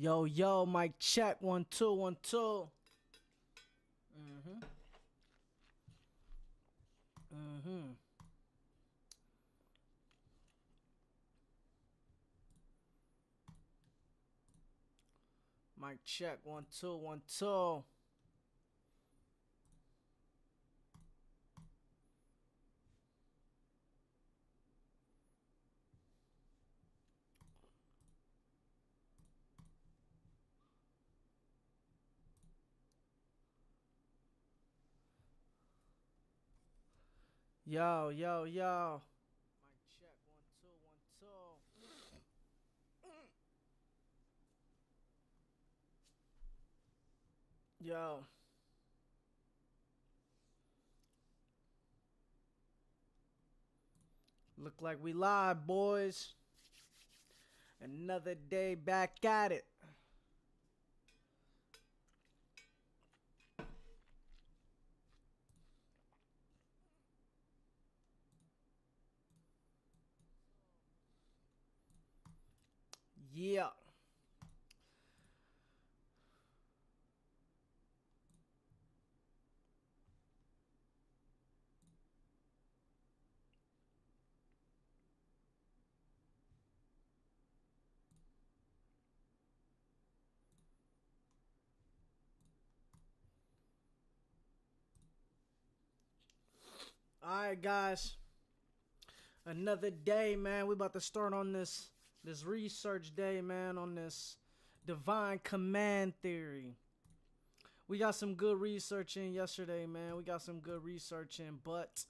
Yo, yo, mic check. 1 2 1 2. Mm-hmm. Mm-hmm. Mic check. 1 2 1 2. Yo, yo, yo. Mic check. 1 2 1 2. Yo. Look like we live, boys. Another day back at it. Yeah. Alright, guys. Another day, man. We about to start on this research day, man, on this divine command theory. We got some good research in yesterday, man. We got some good research in, but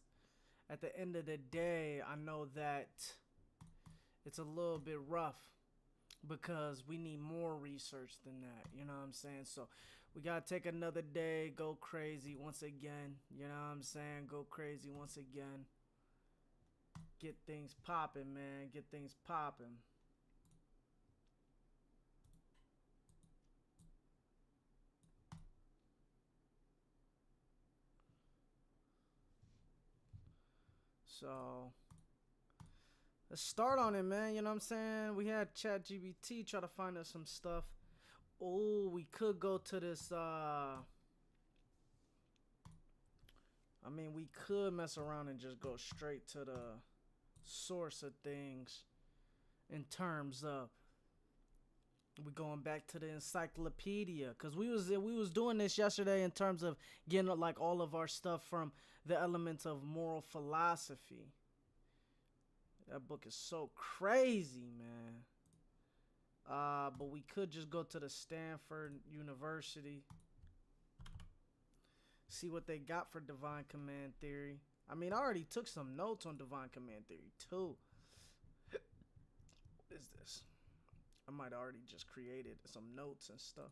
at the end of the day, I know that it's a little bit rough because we need more research than that. You know what I'm saying? So we got to take another day, go crazy once again. You know what I'm saying? Go crazy once again. Get things popping, man. Get things popping. So let's start on it, man. You know what I'm saying? We had ChatGPT try to find us some stuff. Oh, we could go to this we could mess around and just go straight to the source of things in terms of we going back to the encyclopedia because we was doing this yesterday in terms of getting like all of our stuff from the Elements of Moral Philosophy. That book is so crazy, man. But we could just go to the Stanford University, see what they got for divine command theory. I mean, I already took some notes on divine command theory too. What is this? I might already just created some notes and stuff.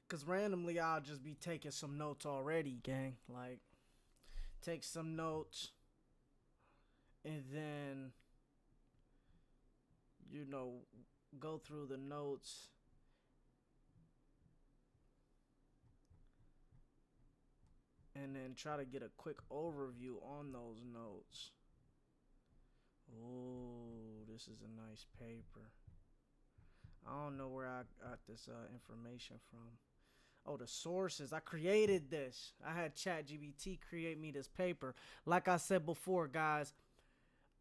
Cause randomly I'll just be taking some notes already, gang. Like, take some notes and then, you know, go through the notes and then try to get a quick overview on those notes. Oh, this is a nice paper. I don't know where I got this information from. Oh, the sources. I created this. I had ChatGPT create me this paper. Like I said before, guys,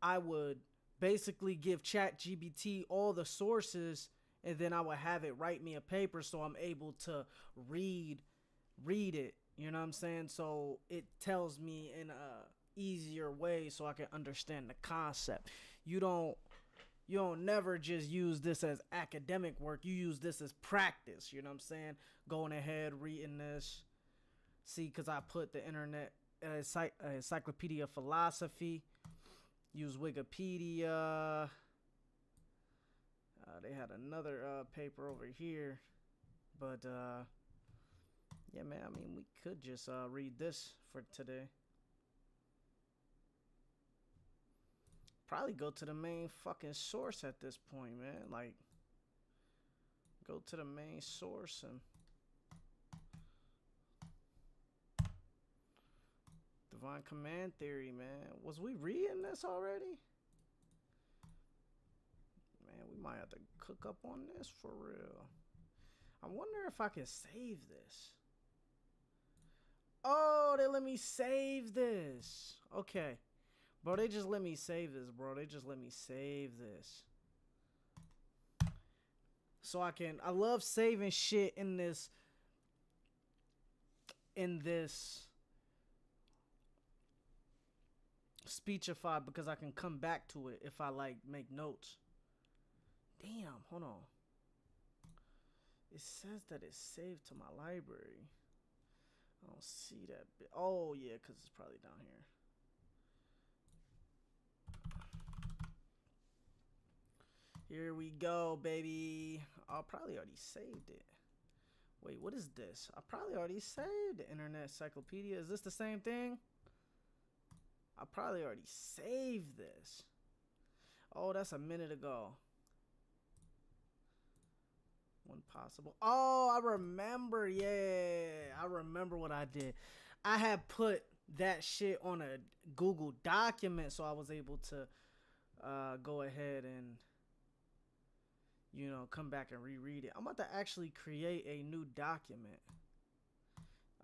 I would basically give ChatGPT all the sources and then I would have it write me a paper so I'm able to read it. You know what I'm saying? So it tells me in a easier way so I can understand the concept. You don't never just use this as academic work. You use this as practice. You know what I'm saying? Going ahead, reading this. See, because I put the internet encyclopedia of philosophy. Use Wikipedia. They had another paper over here. But, yeah, man, I mean, we could just read this for today. Probably go to the main fucking source at this point, man. Like, go to the main source and divine command theory, man. Was we reading this already? man, we might have to cook up on this for real. I wonder if I can save this. Oh, they let me save this. Okay. Bro, they just let me save this, bro. They just let me save this. So I love saving shit in this Speechify, because I can come back to it if I like make notes. Damn, hold on. It says that it's saved to my library. I don't see that bit. Oh yeah, because it's probably down here. Here we go, baby. I probably already saved it. Wait, what is this? I probably already saved the Internet Encyclopedia. Is this the same thing? I probably already saved this. Oh, that's a minute ago. One possible. Oh, I remember. Yeah, I remember what I did. I had put that shit on a Google document, so I was able to go ahead and, you know, come back and reread it. I'm about to actually create a new document.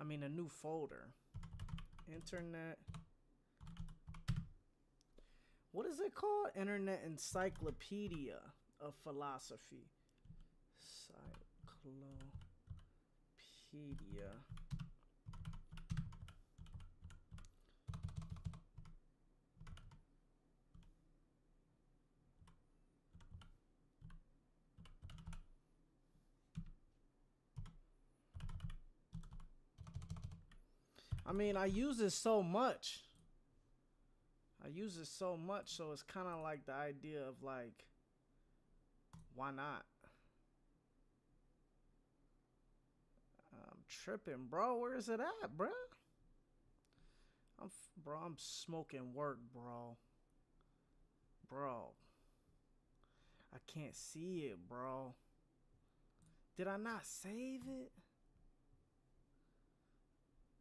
I mean, a new folder. Internet. What is it called? Internet Encyclopedia of Philosophy. Encyclopedia. I mean, I use it so much. So it's kind of like the idea of like, why not? I'm tripping, bro. Where is it at, bro? I'm smoking work, bro. Bro. I can't see it, bro. Did I not save it?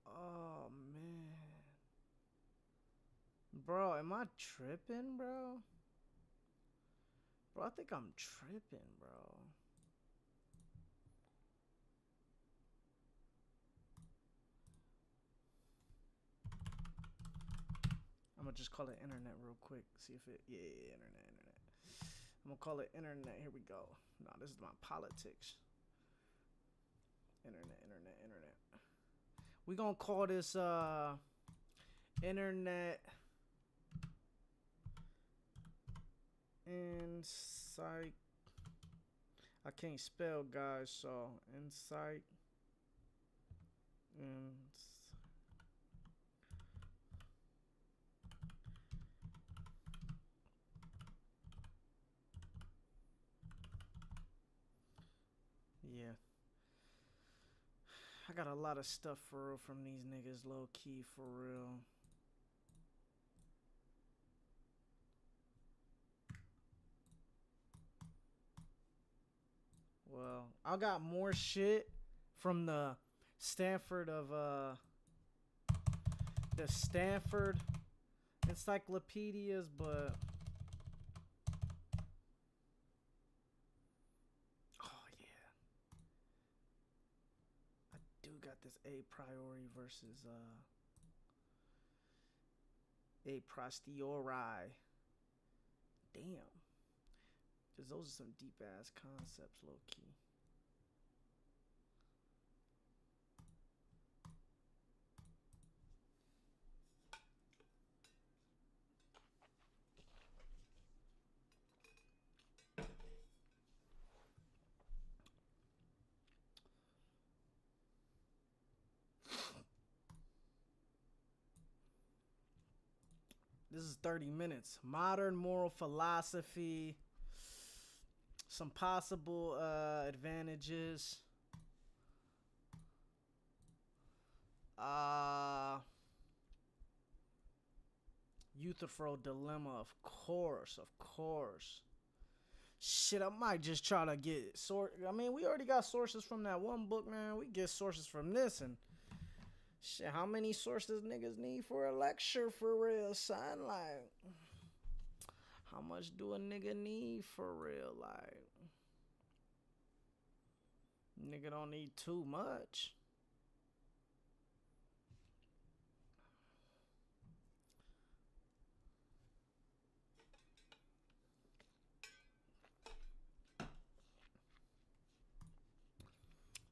Oh, man. Bro, am I tripping, bro? Bro, I think I'm tripping, bro. I'm gonna just call it internet real quick. See if it, yeah, internet. I'm gonna call it internet. Here we go. No, this is my politics. Internet. We gonna call this internet insight. I can't spell, guys, so insight. Yeah. I got a lot of stuff for real from these niggas, low key, for real. Well, I got more shit from the Stanford encyclopedias, but oh yeah, I do got this a priori versus a posteriori. Damn, because those are some deep ass concepts, low key. This is 30 minutes. Modern moral philosophy. Some possible advantages. Euthyphro dilemma, of course. Shit, I might just try to get I mean, we already got sources from that one book, man. We get sources from this, and shit, how many sources niggas need for a lecture, for real, son? Like, How much do a nigga need for real? Like, nigga don't need too much.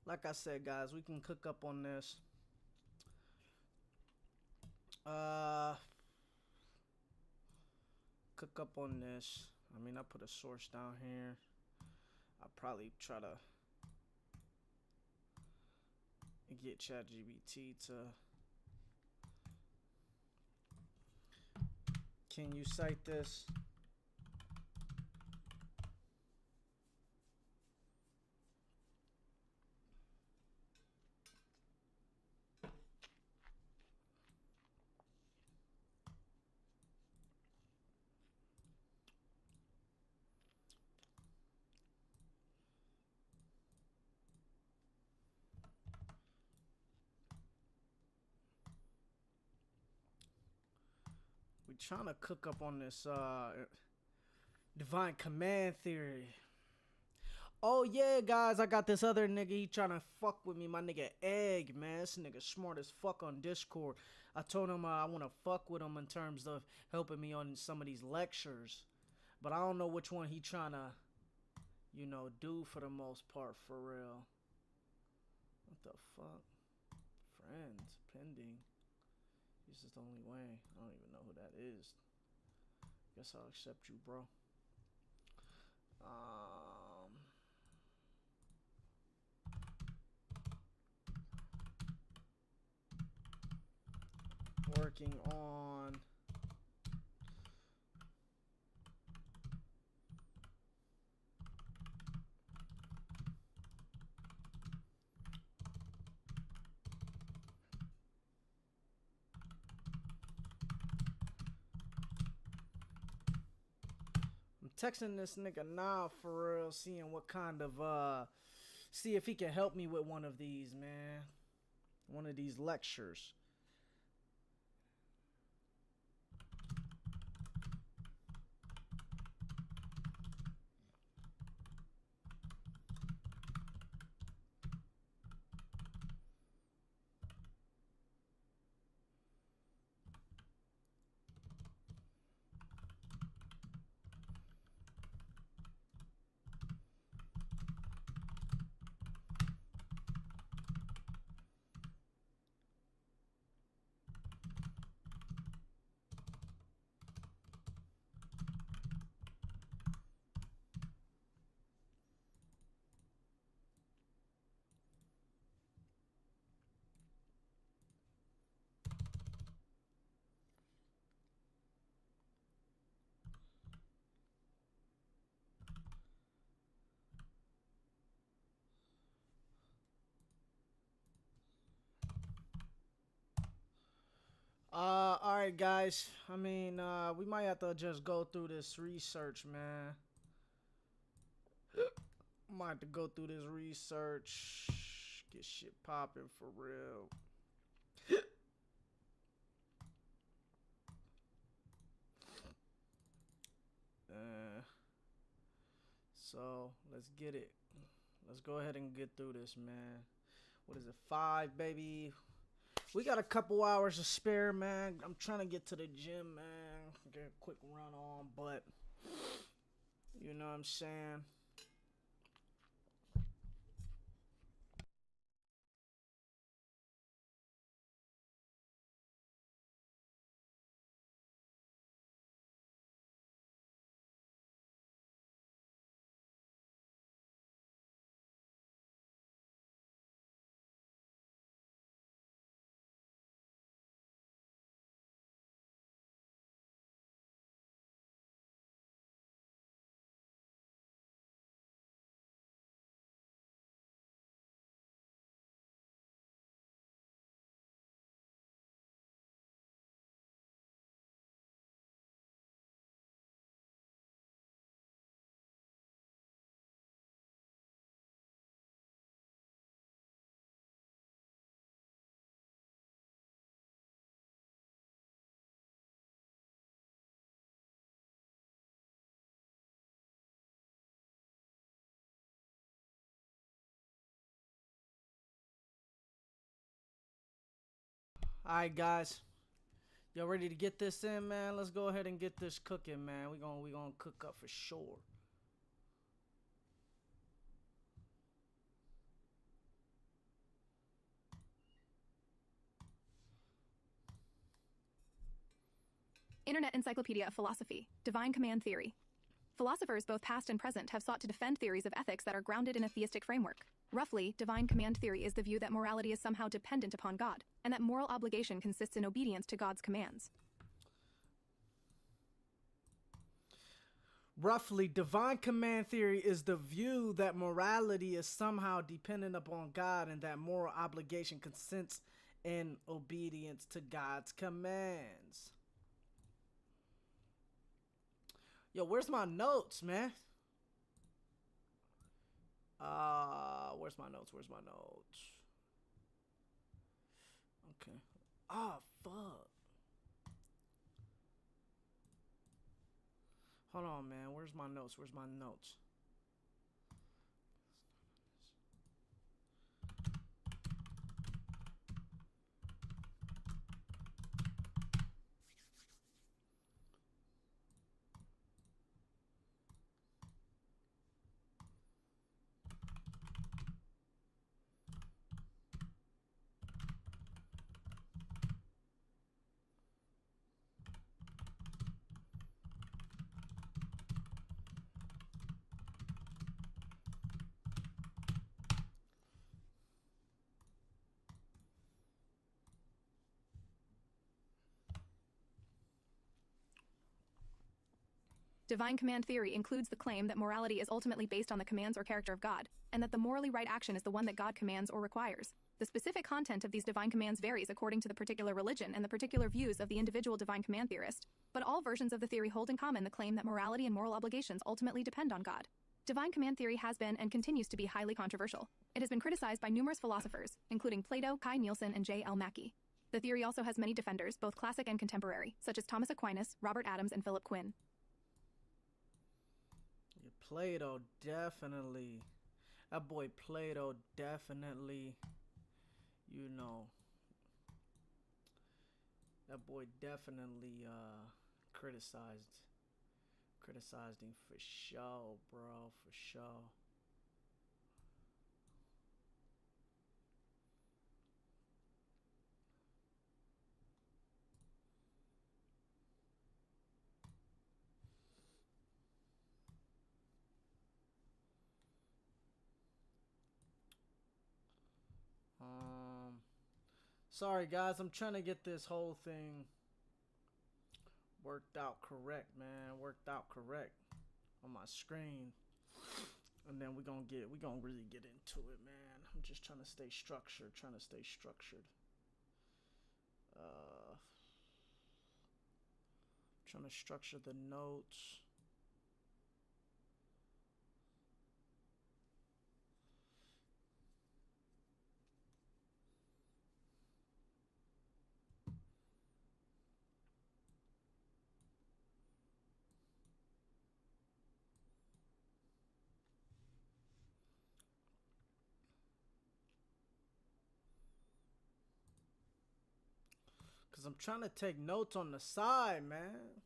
Like I said, guys, we can cook up on this. Cook up on this. I mean, I put a source down here. I'll probably try to get ChatGPT to. Can you cite this? We trying to cook up on this divine command theory. Oh yeah, guys, I got this other nigga. He trying to fuck with me. My nigga Egg, man. This nigga smart as fuck on Discord. I told him I want to fuck with him in terms of helping me on some of these lectures, but I don't know which one he trying to, you know, do for the most part for real. What the fuck? Friends pending. This is the only way. I don't even know who that is. Guess I'll accept you, bro. Working on texting this nigga now for real, seeing what kind of see if he can help me with one of these, man. One of these lectures. Alright guys. I mean, we might have to just go through this research, man. Might have to go through this research. Get shit popping for real. So, let's get it. Let's go ahead and get through this, man. What is it? 5, baby. We got a couple hours to spare, man. I'm trying to get to the gym, man. Get a quick run on, but you know what I'm saying? Alright, guys. Y'all ready to get this in, man? Let's go ahead and get this cooking, man. We gonna cook up for sure. Internet Encyclopedia of Philosophy, Divine Command Theory. Philosophers, both past and present, have sought to defend theories of ethics that are grounded in a theistic framework. Roughly, divine command theory is the view that morality is somehow dependent upon God, and that moral obligation consists in obedience to God's commands. Roughly, divine command theory is the view that morality is somehow dependent upon God and that moral obligation consists in obedience to God's commands. Yo, where's my notes, man? Where's my notes? Where's my notes? Okay. Ah, fuck. Hold on, man. Where's my notes? Where's my notes? Divine command theory includes the claim that morality is ultimately based on the commands or character of God, and that the morally right action is the one that God commands or requires. The specific content of these divine commands varies according to the particular religion and the particular views of the individual divine command theorist, but all versions of the theory hold in common the claim that morality and moral obligations ultimately depend on God. Divine command theory has been and continues to be highly controversial. It has been criticized by numerous philosophers, including Plato, Kai Nielsen, and J. L. Mackie. The theory also has many defenders, both classic and contemporary, such as Thomas Aquinas, Robert Adams, and Philip Quinn. Plato, definitely. That boy Plato definitely, you know, that boy definitely criticized him for sure, bro, for sure. Sorry guys, I'm trying to get this whole thing worked out correct, man. Worked out correct on my screen. And then we gonna really get into it, man. I'm just trying to stay structured, trying to structure the notes. Cause I'm trying to take notes on the side, man.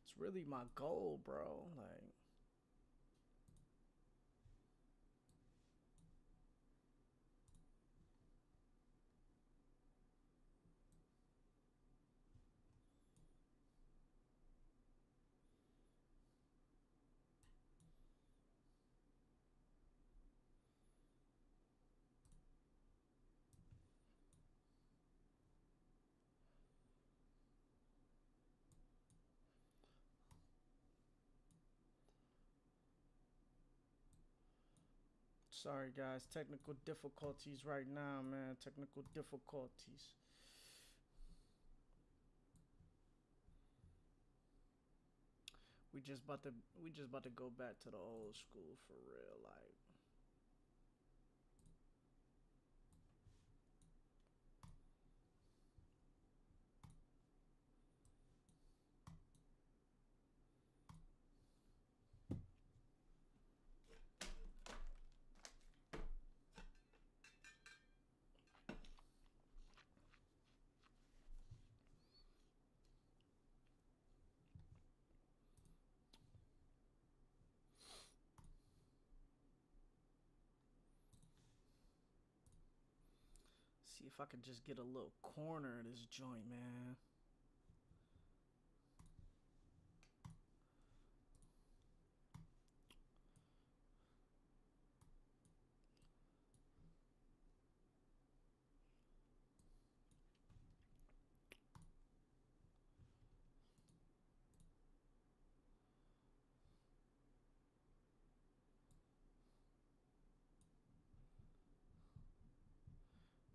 It's really my goal, bro. Like, sorry guys, technical difficulties right now, man. Technical difficulties. We just about to go back to the old school for real, like. See if I can just get a little corner of this joint, man.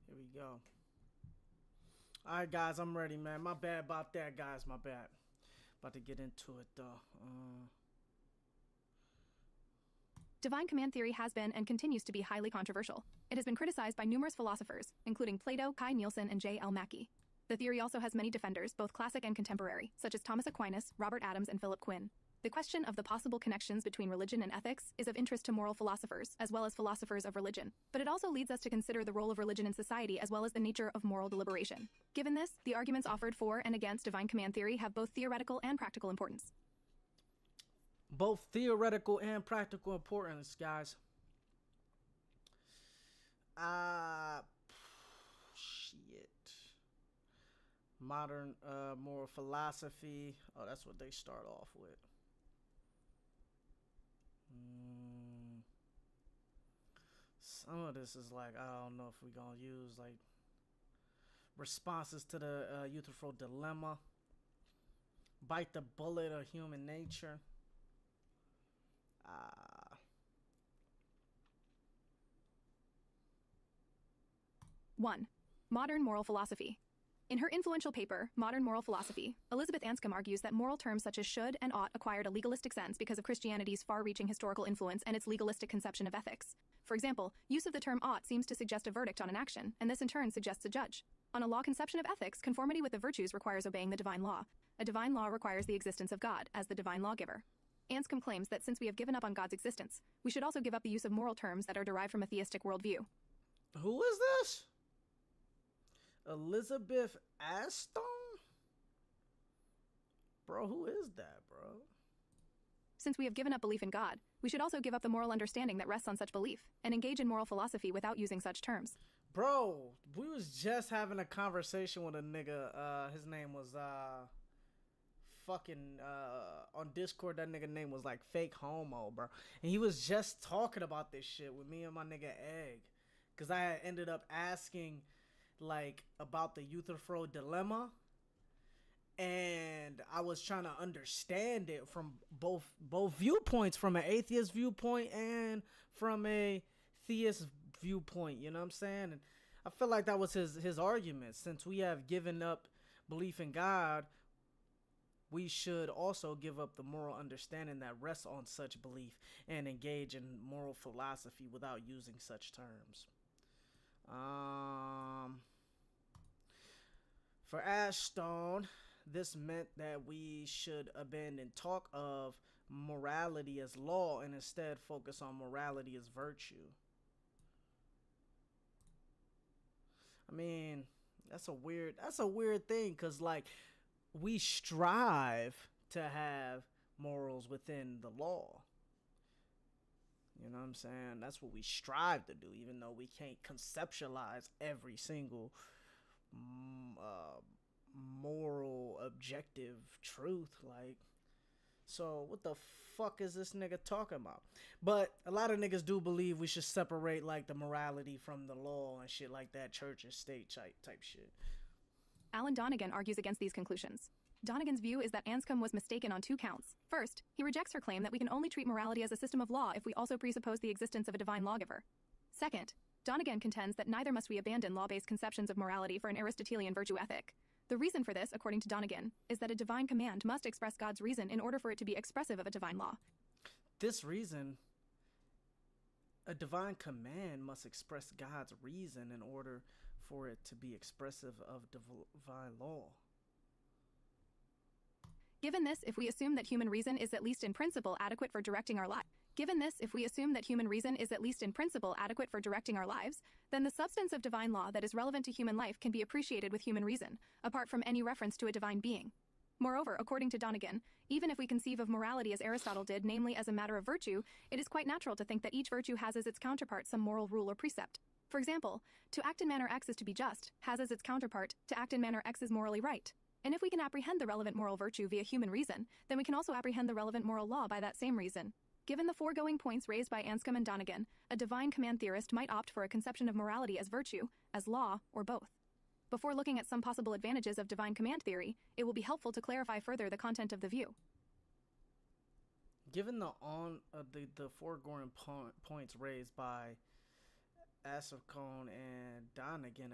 Here we go. All right, guys, I'm ready, man. My bad about that, guys. My bad. About to get into it, though. Divine command theory has been and continues to be highly controversial. It has been criticized by numerous philosophers, including Plato, Kai Nielsen, and J. L. Mackie. The theory also has many defenders, both classic and contemporary, such as Thomas Aquinas, Robert Adams, and Philip Quinn. The question of the possible connections between religion and ethics is of interest to moral philosophers, as well as philosophers of religion. But it also leads us to consider the role of religion in society as well as the nature of moral deliberation. Given this, the arguments offered for and against divine command theory have both theoretical and practical importance. Both theoretical and practical importance, guys. Shit. Modern moral philosophy. Oh, that's what they start off with. Some of this is like, I don't know if we're gonna use like responses to the Euthyphro dilemma, bite the bullet of human nature. 1. Modern moral philosophy. In her influential paper, Modern Moral Philosophy, Elizabeth Anscombe argues that moral terms such as should and ought acquired a legalistic sense because of Christianity's far-reaching historical influence and its legalistic conception of ethics. For example, use of the term ought seems to suggest a verdict on an action, and this in turn suggests a judge. On a law conception of ethics, conformity with the virtues requires obeying the divine law. A divine law requires the existence of God, as the divine lawgiver. Anscombe claims that since we have given up on God's existence, we should also give up the use of moral terms that are derived from a theistic worldview. Who is this? Elizabeth Aston? Bro, who is that, bro? Since we have given up belief in God, we should also give up the moral understanding that rests on such belief, and engage in moral philosophy without using such terms. Bro, we was just having a conversation with a nigga, his name was, on Discord, that nigga name was like Fake Homo, bro. And he was just talking about this shit with me and my nigga Egg. Cause I had ended up asking, like, about the Euthyphro dilemma, and I was trying to understand it from both viewpoints, from an atheist viewpoint and from a theist viewpoint, you know what I'm saying? And I feel like that was his argument. Since we have given up belief in God, we should also give up the moral understanding that rests on such belief and engage in moral philosophy without using such terms. For Ashstone, this meant that we should abandon talk of morality as law and instead focus on morality as virtue. I mean, that's a weird thing, because like we strive to have morals within the law. You know what I'm saying? That's what we strive to do, even though we can't conceptualize every single moral objective truth. Like, so what the fuck is this nigga talking about? But a lot of niggas do believe we should separate like the morality from the law and shit like that, church and state type shit. Alan Donegan argues against these conclusions. Donegan's view is that Anscombe was mistaken on 2 counts. First, he rejects her claim that we can only treat morality as a system of law if we also presuppose the existence of a divine lawgiver. Second, Donegan contends that neither must we abandon law-based conceptions of morality for an Aristotelian virtue ethic. The reason for this, according to Donegan, is that a divine command must express God's reason in order for it to be expressive of a divine law. This reason, a divine command must express God's reason in order for it to be expressive of divine law. Given this, if we assume that human reason is at least in principle adequate for directing our lives, then the substance of divine law that is relevant to human life can be appreciated with human reason, apart from any reference to a divine being. Moreover, according to Donegan, even if we conceive of morality as Aristotle did, namely as a matter of virtue, it is quite natural to think that each virtue has as its counterpart some moral rule or precept. For example, to act in manner X is to be just, has as its counterpart, to act in manner X is morally right. And if we can apprehend the relevant moral virtue via human reason, then we can also apprehend the relevant moral law by that same reason. Given the foregoing points raised by Anscombe and Donegan, a divine command theorist might opt for a conception of morality as virtue, as law, or both. Before looking at some possible advantages of divine command theory, it will be helpful to clarify further the content of the view. Given the foregoing points raised by Anscombe and Donegan,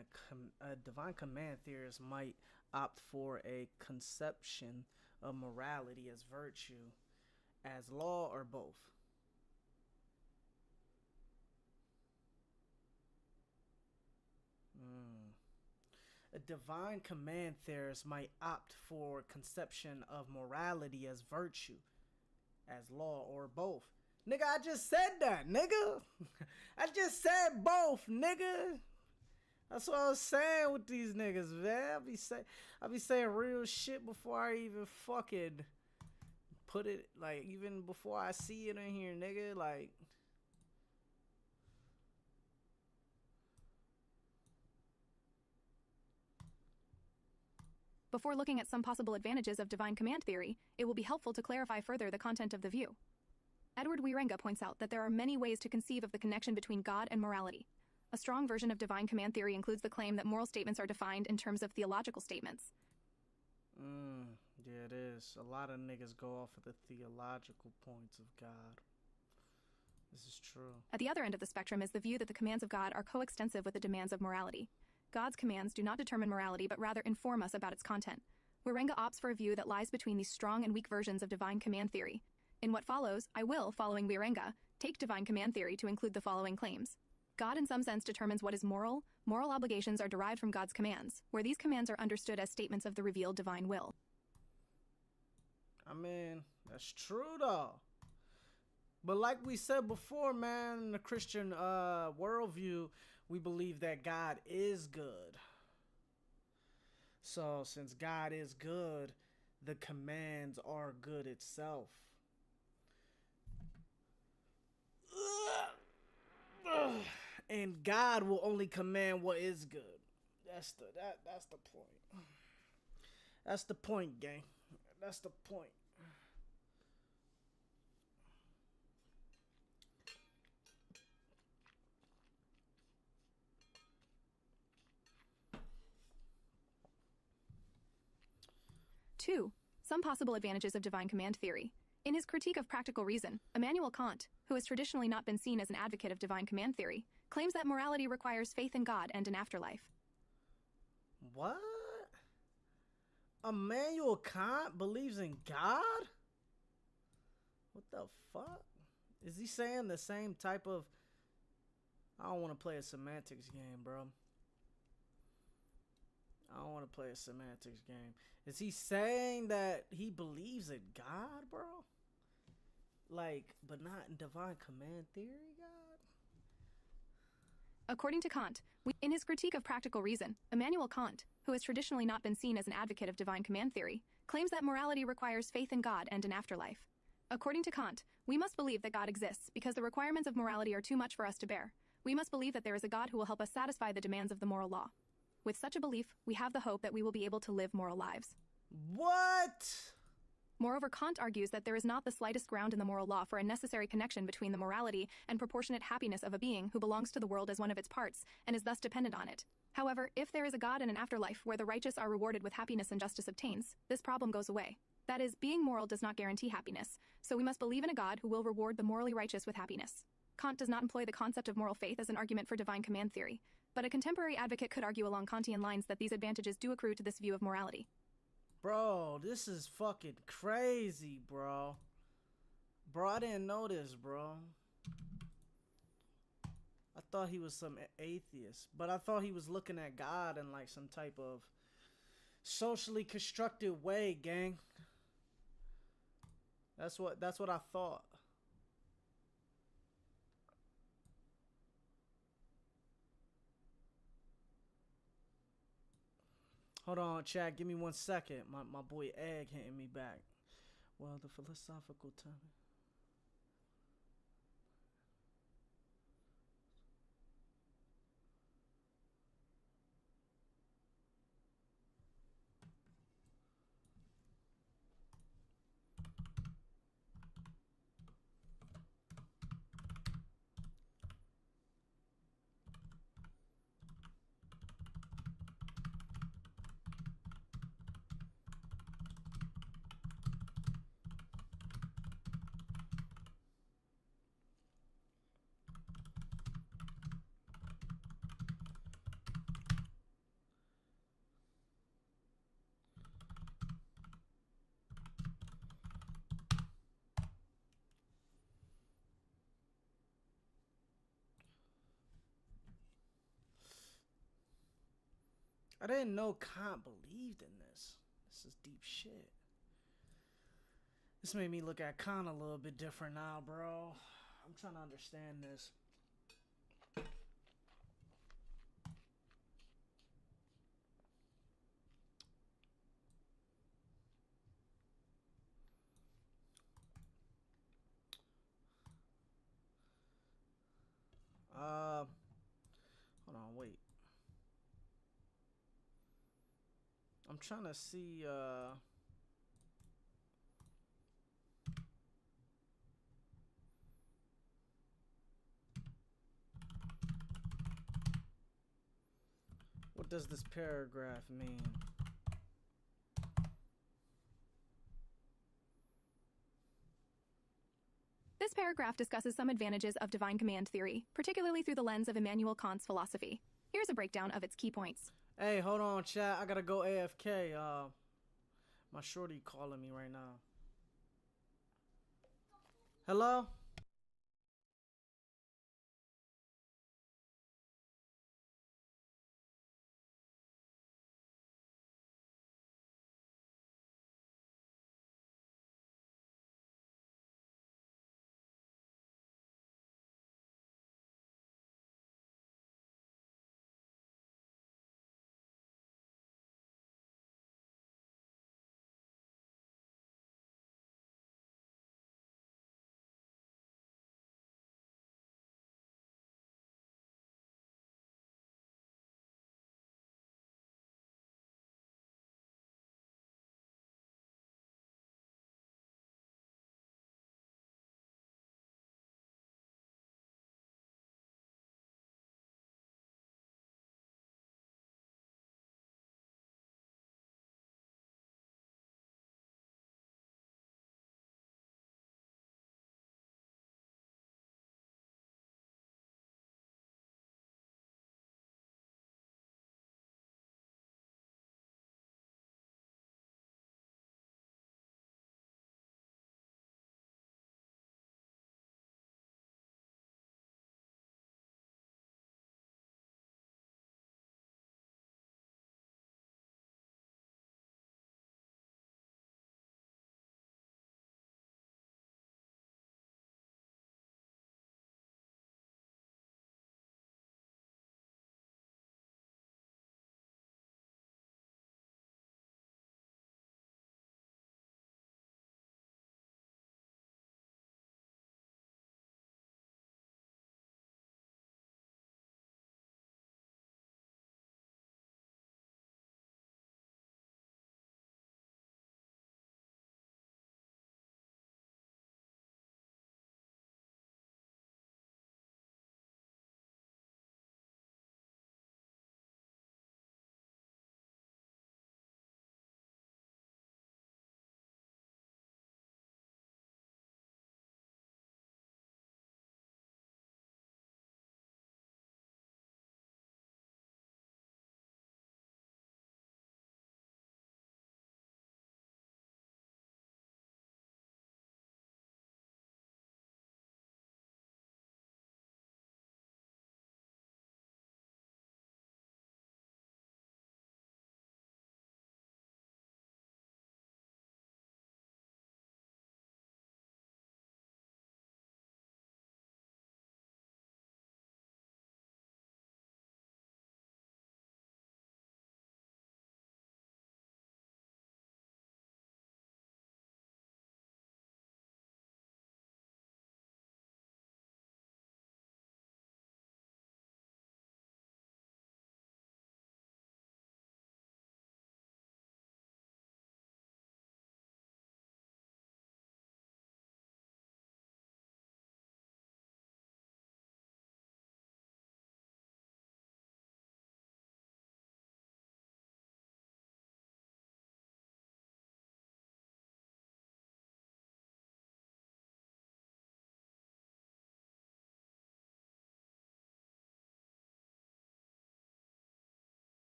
a divine command theorist might opt for a conception of morality as virtue, as law, or both. A divine command theorist might opt for conception of morality as virtue, as law, or both. Nigga, I just said that, nigga. I just said both, nigga. That's what I was saying with these niggas, man. I be saying real shit before I even fucking put it, like, even before I see it in here, nigga. Like, Before looking at some possible advantages of divine command theory, it will be helpful to clarify further the content of the view. Edward Wierenga points out that there are many ways to conceive of the connection between God and morality. A strong version of divine command theory includes the claim that moral statements are defined in terms of theological statements. Yeah, it is. A lot of niggas go off of the theological points of God. This is true. At the other end of the spectrum is the view that the commands of God are coextensive with the demands of morality. God's commands do not determine morality but rather inform us about its content. Wierenga opts for a view that lies between these strong and weak versions of divine command theory. In what follows, I will, following Wierenga, take divine command theory to include the following claims. God in some sense determines what is moral. Moral obligations are derived from God's commands, where these commands are understood as statements of the revealed divine will. I mean, that's true though. But like we said before, man, in the Christian worldview, we believe that God is good. So since God is good, the commands are good itself. And God will only command what is good. That's the point. That's the point, gang. That's the point. Two, some possible advantages of divine command theory. In his critique of practical reason, Immanuel Kant, who has traditionally not been seen as an advocate of divine command theory, claims that morality requires faith in God and an afterlife. What? Immanuel Kant believes in God? What the fuck? Is he saying the same type of... I don't want to play a semantics game, bro. I don't want to play a semantics game. Is he saying that he believes in God, bro? Like, but not in divine command theory, God? According to Kant, in his critique of practical reason, Immanuel Kant, who has traditionally not been seen as an advocate of divine command theory, claims that morality requires faith in God and an afterlife. According to Kant, we must believe that God exists because the requirements of morality are too much for us to bear. We must believe that there is a God who will help us satisfy the demands of the moral law. With such a belief, we have the hope that we will be able to live moral lives. What? Moreover, Kant argues that there is not the slightest ground in the moral law for a necessary connection between the morality and proportionate happiness of a being who belongs to the world as one of its parts and is thus dependent on it. However, if there is a God and an afterlife where the righteous are rewarded with happiness and justice obtains, this problem goes away. That is, being moral does not guarantee happiness, so we must believe in a God who will reward the morally righteous with happiness. Kant does not employ the concept of moral faith as an argument for divine command theory, but a contemporary advocate could argue along Kantian lines that these advantages do accrue to this view of morality. Bro, this is fucking crazy, bro. Bro, I didn't know this, bro. I thought he was some atheist, but I thought he was looking at God in like some type of socially constructed way, gang. That's what I thought. Hold on, chat. Give me 1 second. My boy Egg hitting me back. Well, the philosophical time. I didn't know Kant believed in this. This is deep shit. This made me look at Kant a little bit different now, bro. I'm trying to understand this. Hold on, wait. I'm trying to see, what does this paragraph mean? This paragraph discusses some advantages of divine command theory, particularly through the lens of Immanuel Kant's philosophy. Here's a breakdown of its key points. Hey, hold on, chat. I gotta go AFK. My shorty calling me right now. Hello?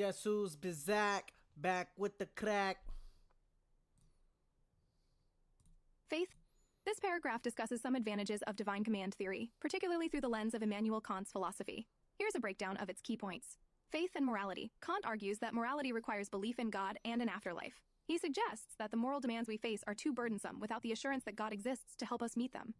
Guess who's Bizak? Back with the crack. Faith. This paragraph discusses some advantages of divine command theory, particularly through the lens of Immanuel Kant's philosophy. Here's a breakdown of its key points. Faith and morality. Kant argues that morality requires belief in God and an afterlife. He suggests that the moral demands we face are too burdensome without the assurance that God exists to help us meet them.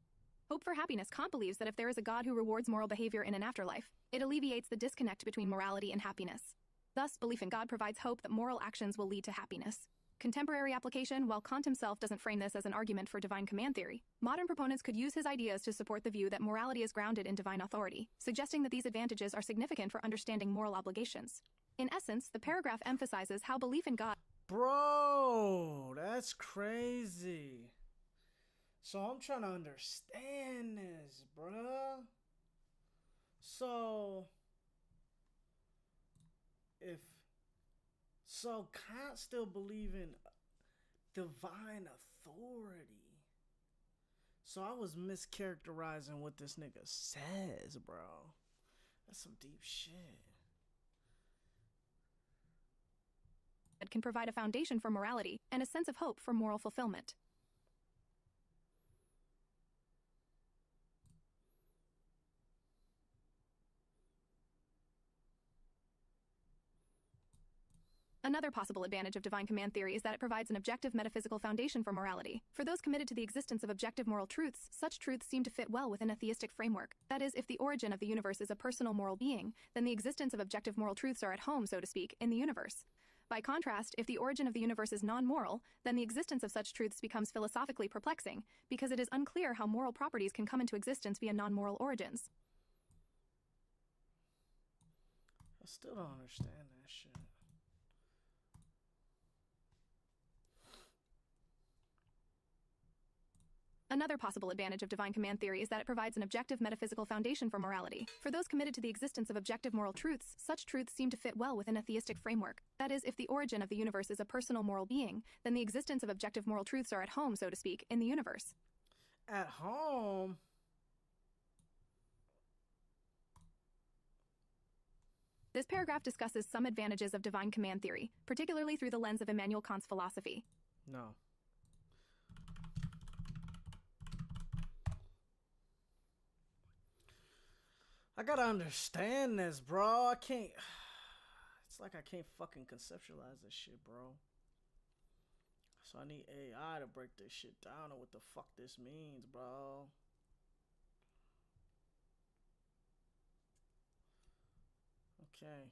Hope for happiness. Kant believes that if there is a God who rewards moral behavior in an afterlife, it alleviates the disconnect between morality and happiness. Thus, belief in God provides hope that moral actions will lead to happiness. Contemporary application. While Kant himself doesn't frame this as an argument for divine command theory, modern proponents could use his ideas to support the view that morality is grounded in divine authority, suggesting that these advantages are significant for understanding moral obligations. In essence, the paragraph emphasizes how belief in God... Bro, that's crazy. So I'm trying to understand this, bruh. So Kant still believe in divine authority. So I was mischaracterizing what this nigga says, bro. That's some deep shit. Can provide a foundation for morality and a sense of hope for moral fulfillment. Another possible advantage of divine command theory is that it provides an objective metaphysical foundation for morality. For those committed to the existence of objective moral truths, such truths seem to fit well within a theistic framework. That is, if the origin of the universe is a personal moral being, then the existence of objective moral truths are at home, so to speak, in the universe. By contrast, if the origin of the universe is non-moral, then the existence of such truths becomes philosophically perplexing, because it is unclear how moral properties can come into existence via non-moral origins. I still don't understand that shit. Another possible advantage of divine command theory is that it provides an objective metaphysical foundation for morality. For those committed to the existence of objective moral truths, such truths seem to fit well within a theistic framework. That is, if the origin of the universe is a personal moral being, then the existence of objective moral truths are at home, so to speak, in the universe. At home? This paragraph discusses some advantages of divine command theory, particularly through the lens of Immanuel Kant's philosophy. No. I gotta understand this, bro. I can't. It's like I can't fucking conceptualize this shit, bro. So I need AI to break this shit down on what the fuck this means, bro. Okay.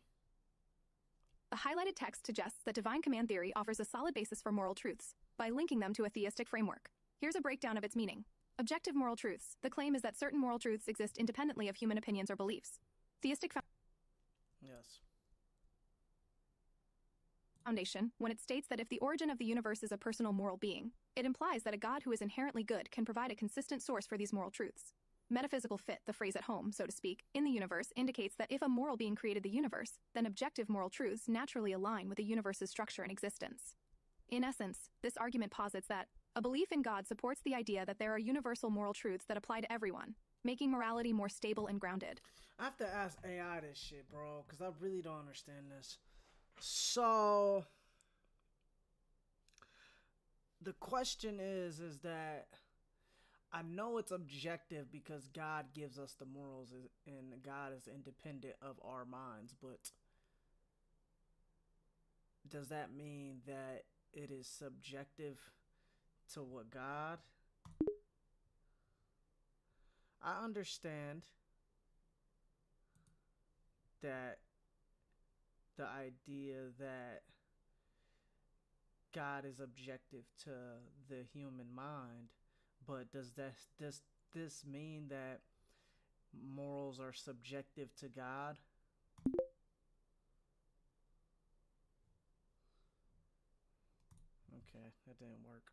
The highlighted text suggests that divine command theory offers a solid basis for moral truths by linking them to a theistic framework. Here's a breakdown of its meaning. Objective moral truths. The claim is that certain moral truths exist independently of human opinions or beliefs. Theistic Yes. foundation, when it states that if the origin of the universe is a personal moral being, it implies that a God who is inherently good can provide a consistent source for these moral truths. Metaphysical fit, the phrase at home, so to speak, in the universe indicates that if a moral being created the universe, then objective moral truths naturally align with the universe's structure and existence. In essence, this argument posits that a belief in God supports the idea that there are universal moral truths that apply to everyone, making morality more stable and grounded. I have to ask AI this shit, bro, because I really don't understand this. So, the question is that I know it's objective because God gives us the morals and God is independent of our minds, but does that mean that it is subjective to what God? I understand that the idea that God is objective to the human mind, but does this mean that morals are subjective to God? Okay, that didn't work.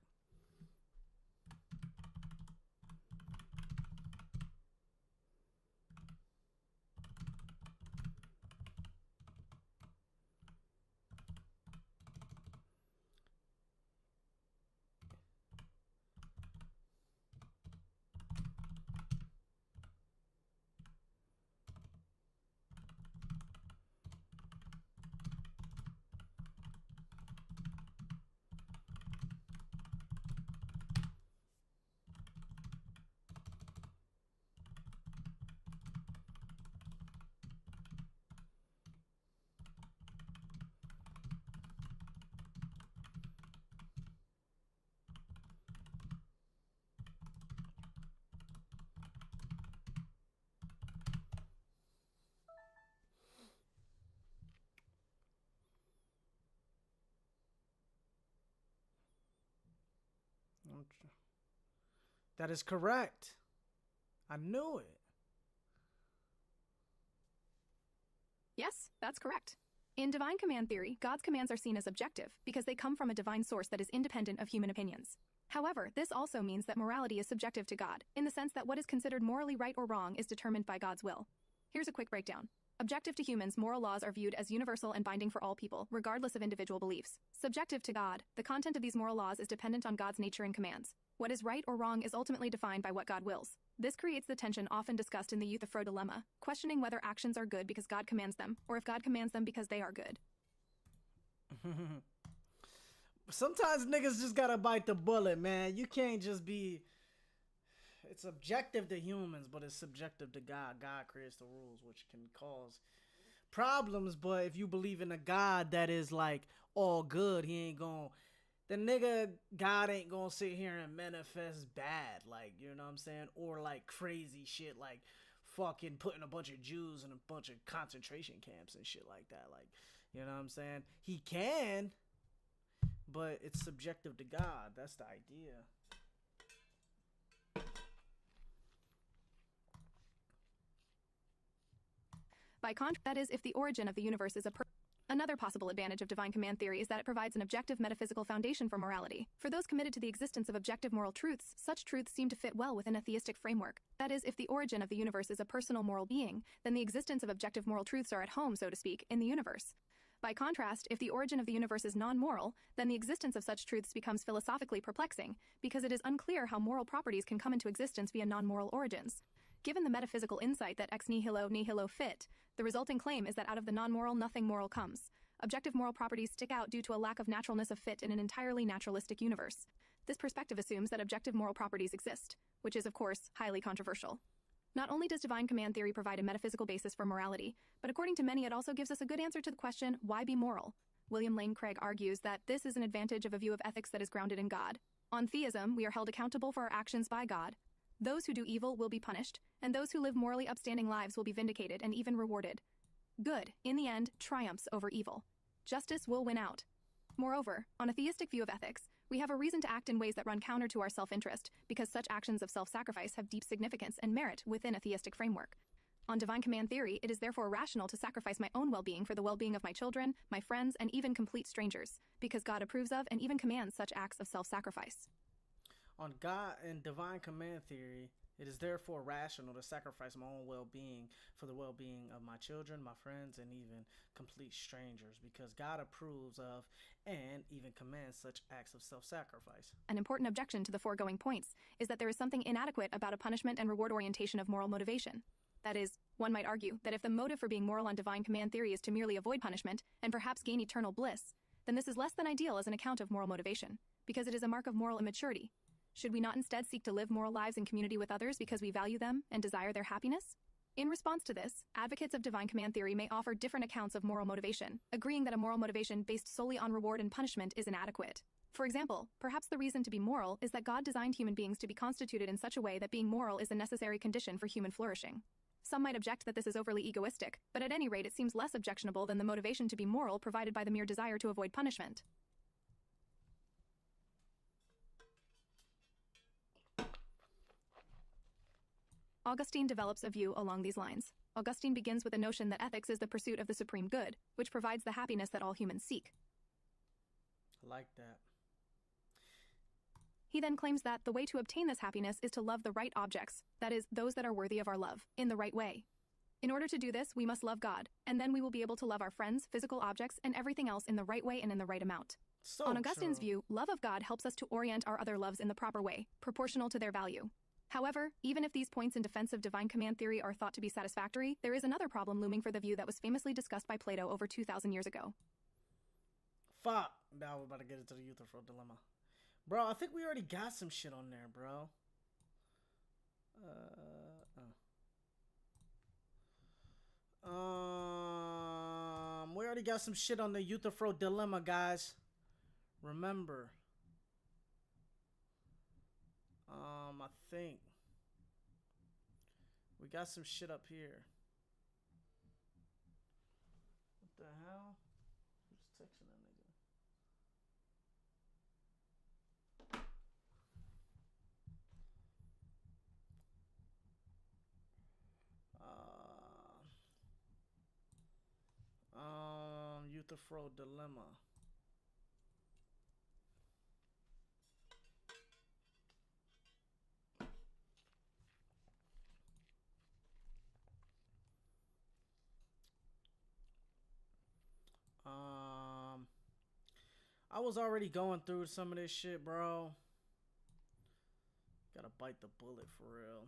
That is correct. I knew it. Yes, that's correct. In divine command theory, God's commands are seen as objective because they come from a divine source that is independent of human opinions. However, this also means that morality is subjective to God, in the sense that what is considered morally right or wrong is determined by God's will. Here's a quick breakdown. Objective to humans, moral laws are viewed as universal and binding for all people, regardless of individual beliefs. Subjective to God, the content of these moral laws is dependent on God's nature and commands. What is right or wrong is ultimately defined by what God wills. This creates the tension often discussed in the Euthyphro dilemma, questioning whether actions are good because God commands them, or if God commands them because they are good. Sometimes niggas just gotta bite the bullet, man. You can't just be... It's objective to humans, but it's subjective to God. God creates the rules, which can cause problems, but if you believe in a God that is, like, all good, he ain't gonna... The nigga, God ain't gonna sit here and manifest bad, like, you know what I'm saying? Or, like, crazy shit, like, fucking putting a bunch of Jews in a bunch of concentration camps and shit like that. Like, you know what I'm saying? He can, but it's subjective to God. That's the idea. By contrast, that is, if the origin of the universe is Another possible advantage of divine command theory is that it provides an objective metaphysical foundation for morality. For those committed to the existence of objective moral truths, such truths seem to fit well within a theistic framework. That is, if the origin of the universe is a personal moral being, then the existence of objective moral truths are at home, so to speak, in the universe. By contrast, if the origin of the universe is non-moral, then the existence of such truths becomes philosophically perplexing, because it is unclear how moral properties can come into existence via non-moral origins. Given the metaphysical insight that ex nihilo nihilo fit, the resulting claim is that out of the non-moral, nothing moral comes. Objective moral properties stick out due to a lack of naturalness of fit in an entirely naturalistic universe. This perspective assumes that objective moral properties exist, which is, of course, highly controversial. Not only does divine command theory provide a metaphysical basis for morality, but according to many it also gives us a good answer to the question, why be moral? William Lane Craig argues that this is an advantage of a view of ethics that is grounded in God. On theism, we are held accountable for our actions by God. Those who do evil will be punished, and those who live morally upstanding lives will be vindicated and even rewarded. Good, in the end, triumphs over evil. Justice will win out. Moreover, on a theistic view of ethics, we have a reason to act in ways that run counter to our self-interest, because such actions of self-sacrifice have deep significance and merit within a theistic framework. On divine command theory, it is therefore rational to sacrifice my own well-being for the well-being of my children, my friends, and even complete strangers, because God approves of and even commands such acts of self-sacrifice. On God and divine command theory, it is therefore rational to sacrifice my own well-being for the well-being of my children, my friends, and even complete strangers, because God approves of and even commands such acts of self-sacrifice. An important objection to the foregoing points is that there is something inadequate about a punishment and reward orientation of moral motivation. That is, one might argue that if the motive for being moral on divine command theory is to merely avoid punishment and perhaps gain eternal bliss, then this is less than ideal as an account of moral motivation, because it is a mark of moral immaturity. Should we not instead seek to live moral lives in community with others because we value them and desire their happiness? In response to this, advocates of divine command theory may offer different accounts of moral motivation, agreeing that a moral motivation based solely on reward and punishment is inadequate. For example, perhaps the reason to be moral is that God designed human beings to be constituted in such a way that being moral is a necessary condition for human flourishing. Some might object that this is overly egoistic, but at any rate it seems less objectionable than the motivation to be moral provided by the mere desire to avoid punishment. Augustine develops a view along these lines. Augustine begins with a notion that ethics is the pursuit of the supreme good, which provides the happiness that all humans seek. I like that. He then claims that the way to obtain this happiness is to love the right objects, that is, those that are worthy of our love, in the right way. In order to do this, we must love God, and then we will be able to love our friends, physical objects, and everything else in the right way and in the right amount. So On Augustine's true. view, love of God helps us to orient our other loves in the proper way, proportional to their value. However, even if these points in defense of divine command theory are thought to be satisfactory, there is another problem looming for the view that was famously discussed by Plato over 2,000 years ago. Fuck. Now we're about to get into the Euthyphro dilemma. Bro, I think we already got some shit on there, bro. We already got some shit on the Euthyphro dilemma, guys. Remember. I think we got some shit up here. What the hell? Who's texting that nigga? Euthyphro dilemma. I was already going through some of this shit, bro. Gotta bite the bullet for real.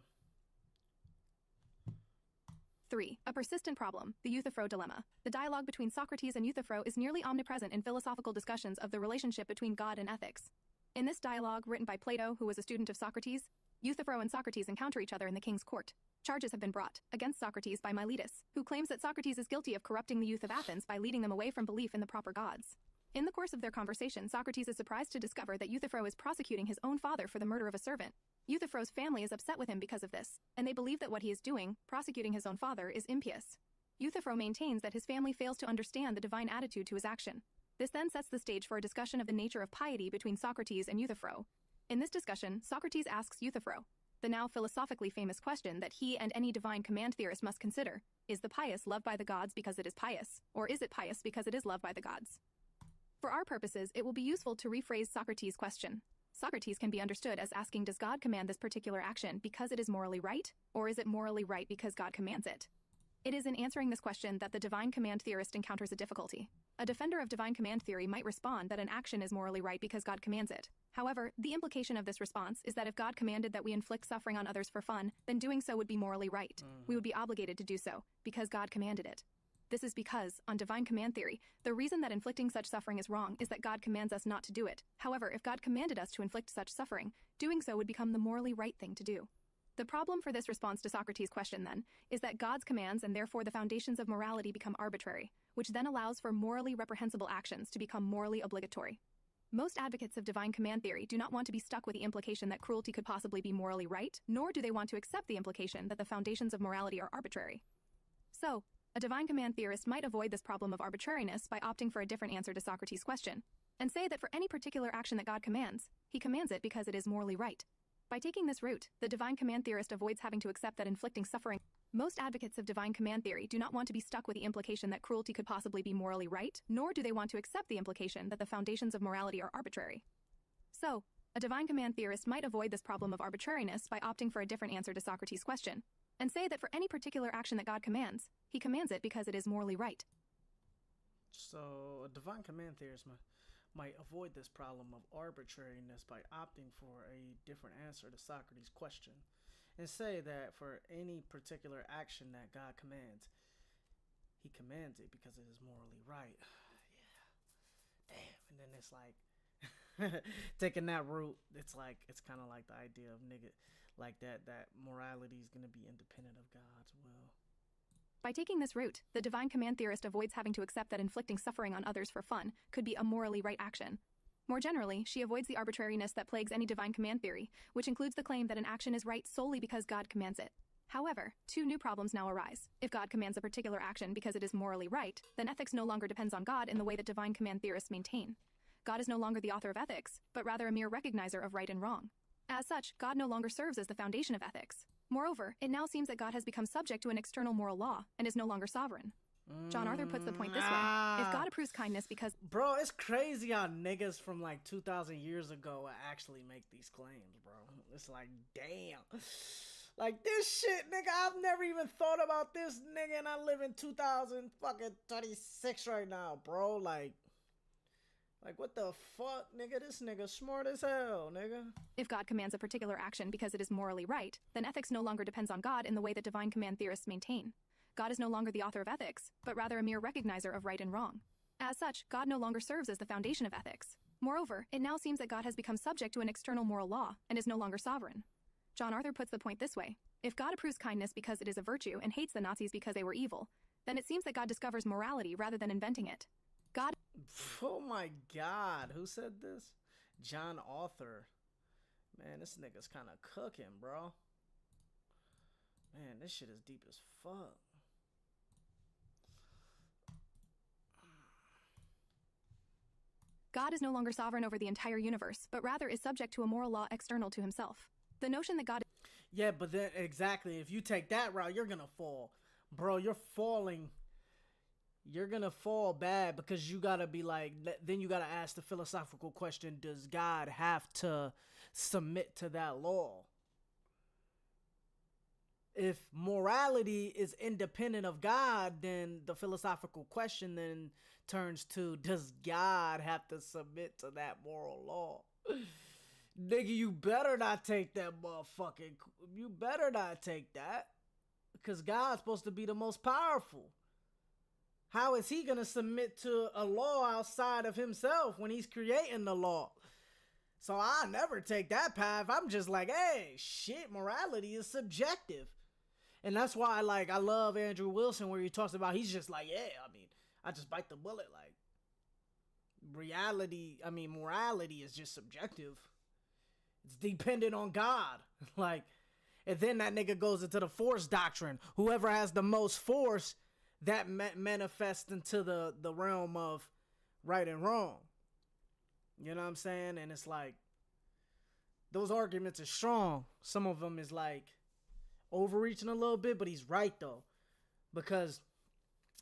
3. A persistent problem, the Euthyphro dilemma. The dialogue between Socrates and Euthyphro is nearly omnipresent in philosophical discussions of the relationship between God and ethics. In this dialogue, written by Plato, who was a student of Socrates, Euthyphro and Socrates encounter each other in the king's court. Charges have been brought against Socrates by Miletus, who claims that Socrates is guilty of corrupting the youth of Athens by leading them away from belief in the proper gods. In the course of their conversation, Socrates is surprised to discover that Euthyphro is prosecuting his own father for the murder of a servant. Euthyphro's family is upset with him because of this, and they believe that what he is doing, prosecuting his own father, is impious. Euthyphro maintains that his family fails to understand the divine attitude to his action. This then sets the stage for a discussion of the nature of piety between Socrates and Euthyphro. In this discussion, Socrates asks Euthyphro the now philosophically famous question that he and any divine command theorist must consider: is the pious loved by the gods because it is pious, or is it pious because it is loved by the gods? For our purposes, it will be useful to rephrase Socrates' question. Socrates can be understood as asking, does God command this particular action because it is morally right, or is it morally right because God commands it? It is in answering this question that the divine command theorist encounters a difficulty. A defender of divine command theory might respond that an action is morally right because God commands it. However, the implication of this response is that if God commanded that we inflict suffering on others for fun, then doing so would be morally right. We would be obligated to do so, because God commanded it. This is because, on divine command theory, the reason that inflicting such suffering is wrong is that God commands us not to do it. However, if God commanded us to inflict such suffering, doing so would become the morally right thing to do. The problem for this response to Socrates' question, then, is that God's commands and therefore the foundations of morality become arbitrary, which then allows for morally reprehensible actions to become morally obligatory. Most advocates of divine command theory do not want to be stuck with the implication that cruelty could possibly be morally right, nor do they want to accept the implication that the foundations of morality are arbitrary. So, a divine command theorist might avoid this problem of arbitrariness by opting for a different answer to Socrates' question, and say that for any particular action that God commands, he commands it because it is morally right. By taking this route, the divine command theorist avoids having to accept that inflicting suffering. Most advocates of divine command theory do not want to be stuck with the implication that cruelty could possibly be morally right, nor do they want to accept the implication that the foundations of morality are arbitrary. So, a divine command theorist might avoid this problem of arbitrariness by opting for a different answer to Socrates' question, and say that for any particular action that God commands, he commands it because it is morally right. So, a divine command theorist might avoid this problem of arbitrariness by opting for a different answer to Socrates' question, and say that for any particular action that God commands, he commands it because it is morally right. Yeah. Damn. And then it's like, taking that route, it's kind of like the idea of like that morality is going to be independent of God's will. By taking this route, the divine command theorist avoids having to accept that inflicting suffering on others for fun could be a morally right action. More generally, she avoids the arbitrariness that plagues any divine command theory, which includes the claim that an action is right solely because God commands it. However, two new problems now arise. If God commands a particular action because it is morally right, then ethics no longer depends on God in the way that divine command theorists maintain. God is no longer the author of ethics, but rather a mere recognizer of right and wrong. As such, God no longer serves as the foundation of ethics. Moreover, it now seems that God has become subject to an external moral law and is no longer sovereign. John Arthur puts the point this way. If God approves kindness because... Bro, it's crazy how niggas from like 2,000 years ago actually make these claims, bro. It's like, damn. Like this shit, nigga, I've never even thought about this, nigga, and I live in 2036 right now, bro. Like what the fuck, nigga? This nigga smart as hell, nigga. If God commands a particular action because it is morally right, then ethics no longer depends on God in the way that divine command theorists maintain. God is no longer the author of ethics, but rather a mere recognizer of right and wrong. As such, God no longer serves as the foundation of ethics. Moreover, it now seems that God has become subject to an external moral law and is no longer sovereign. John Arthur puts the point this way. If God approves kindness because it is a virtue and hates the Nazis because they were evil, then it seems that God discovers morality rather than inventing it. God... Oh my God, who said this? John Arthur. Man, this nigga's kind of cooking, bro. Man, this shit is deep as fuck. God is no longer sovereign over the entire universe, but rather is subject to a moral law external to himself. The notion that God... Yeah, but then, exactly, if you take that route, you're gonna fall. Bro, you're falling you're gonna fall bad because you gotta be like, then you gotta ask the philosophical question: does God have to submit to that law? If morality is independent of God, then the philosophical question then turns to, does God have to submit to that moral law? Nigga, you better not take that motherfucking, you better not take that, because God's supposed to be the most powerful. How is he going to submit to a law outside of himself when he's creating the law? So I never take that path. I'm just like, hey, shit, morality is subjective. And that's why I love Andrew Wilson, where he talks about, he's just like, yeah, I mean, I just bite the bullet. Like, morality is just subjective. It's dependent on God. Like, and then that nigga goes into the force doctrine. Whoever has the most force, that manifests into the realm of right and wrong. You know what I'm saying? And it's like, those arguments are strong. Some of them is like overreaching a little bit, but he's right though. Because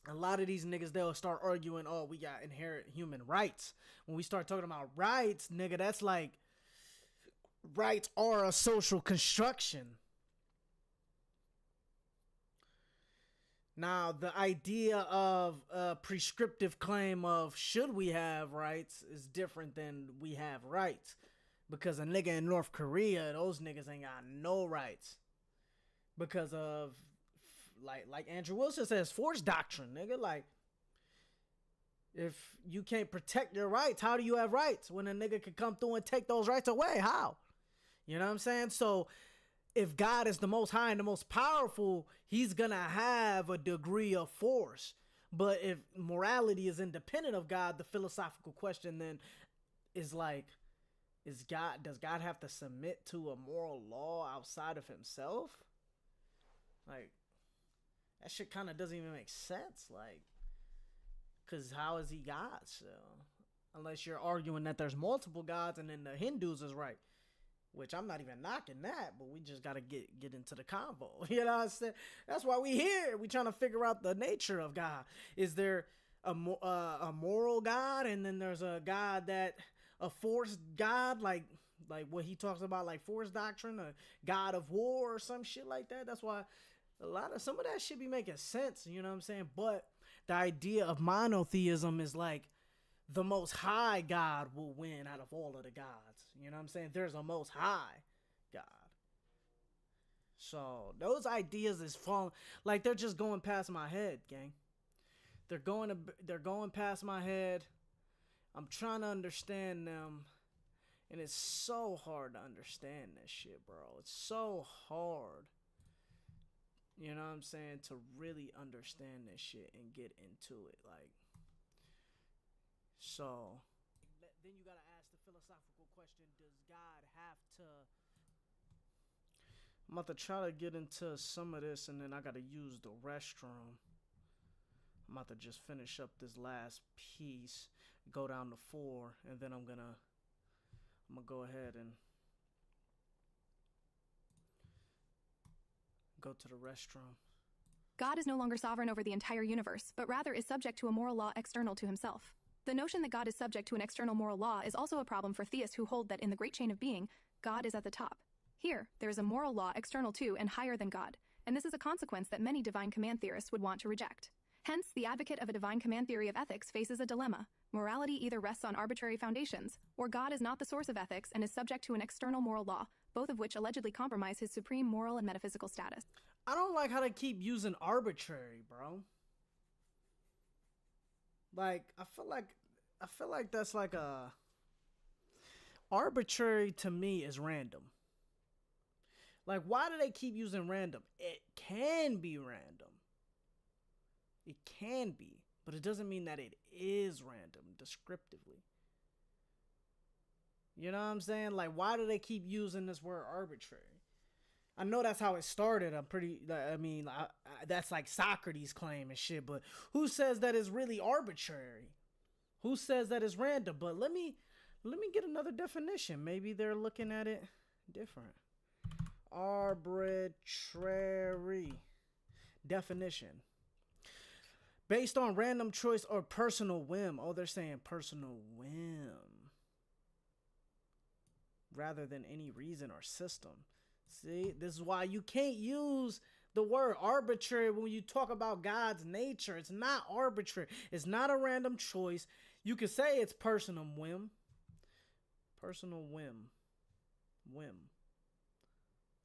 a lot of these niggas, they'll start arguing, oh, we got inherent human rights. When we start talking about rights, nigga, that's like, rights are a social construction. Now, the idea of a prescriptive claim of should we have rights is different than we have rights. Because a nigga in North Korea, those niggas ain't got no rights. Because of, like Andrew Wilson says, force doctrine, nigga. Like, if you can't protect your rights, how do you have rights? When a nigga can come through and take those rights away, how? You know what I'm saying? So, if God is the most high and the most powerful, he's gonna have a degree of force. But if morality is independent of God, the philosophical question then is like, does God have to submit to a moral law outside of himself? Like, that shit kind of doesn't even make sense. Like, because how is he God? So, unless you're arguing that there's multiple gods and then the Hindus is right. Which I'm not even knocking that, but we just got to get into the convo. You know what I'm saying? That's why we here. We trying to figure out the nature of God. Is there a moral God, and then there's a God a force God, like what he talks about, like force doctrine, a God of war or some shit like that. That's why some of that shit be making sense. You know what I'm saying? But the idea of monotheism is like, the most high God will win out of all of the gods. You know what I'm saying? There's a most high God. So those ideas is falling, like, they're just going past my head, gang. They're going past my head. I'm trying to understand them, and it's so hard to understand this shit, bro. It's so hard. You know what I'm saying? To really understand this shit and get into it, like. So, then you gotta ask the philosophical question, does God have to... I'm about to try to get into some of this, and then I gotta use the restroom. I'm about to just finish up this last piece, go down to 4, and then I'm gonna go ahead and go to the restroom. God is no longer sovereign over the entire universe, but rather is subject to a moral law external to himself. The notion that God is subject to an external moral law is also a problem for theists who hold that in the great chain of being, God is at the top. Here, there is a moral law external to and higher than God, and this is a consequence that many divine command theorists would want to reject. Hence, the advocate of a divine command theory of ethics faces a dilemma. Morality either rests on arbitrary foundations, or God is not the source of ethics and is subject to an external moral law, both of which allegedly compromise his supreme moral and metaphysical status. I don't like how they keep using arbitrary, bro. Like, I feel like that's like a... Arbitrary to me is random. Like, why do they keep using random? It can be random. It can be. But it doesn't mean that it is random, descriptively. You know what I'm saying? Like, why do they keep using this word arbitrary? I know that's how it started. That's like Socrates' claim and shit. But who says that it's really arbitrary? Who says that it's random? But let me get another definition. Maybe they're looking at it different. Arbitrary definition. based on random choice or personal whim. Oh, they're saying personal whim rather than any reason or system. See, this is why you can't use the word arbitrary when you talk about God's nature. It's not arbitrary. It's not a random choice. You could say it's personal whim. Personal whim. Whim.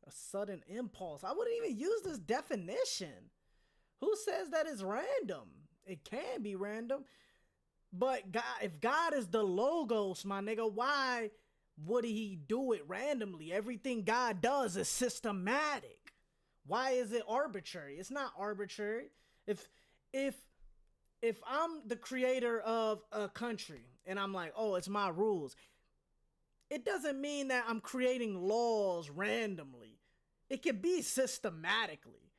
A sudden impulse. I wouldn't even use this definition. Who says that it's random? It can be random. But God, if God is the logos, my nigga, why would he do it randomly? Everything God does is systematic. Why is it arbitrary? It's not arbitrary. If I'm the creator of a country and I'm like, oh, it's my rules, it doesn't mean that I'm creating laws randomly. It can be systematically.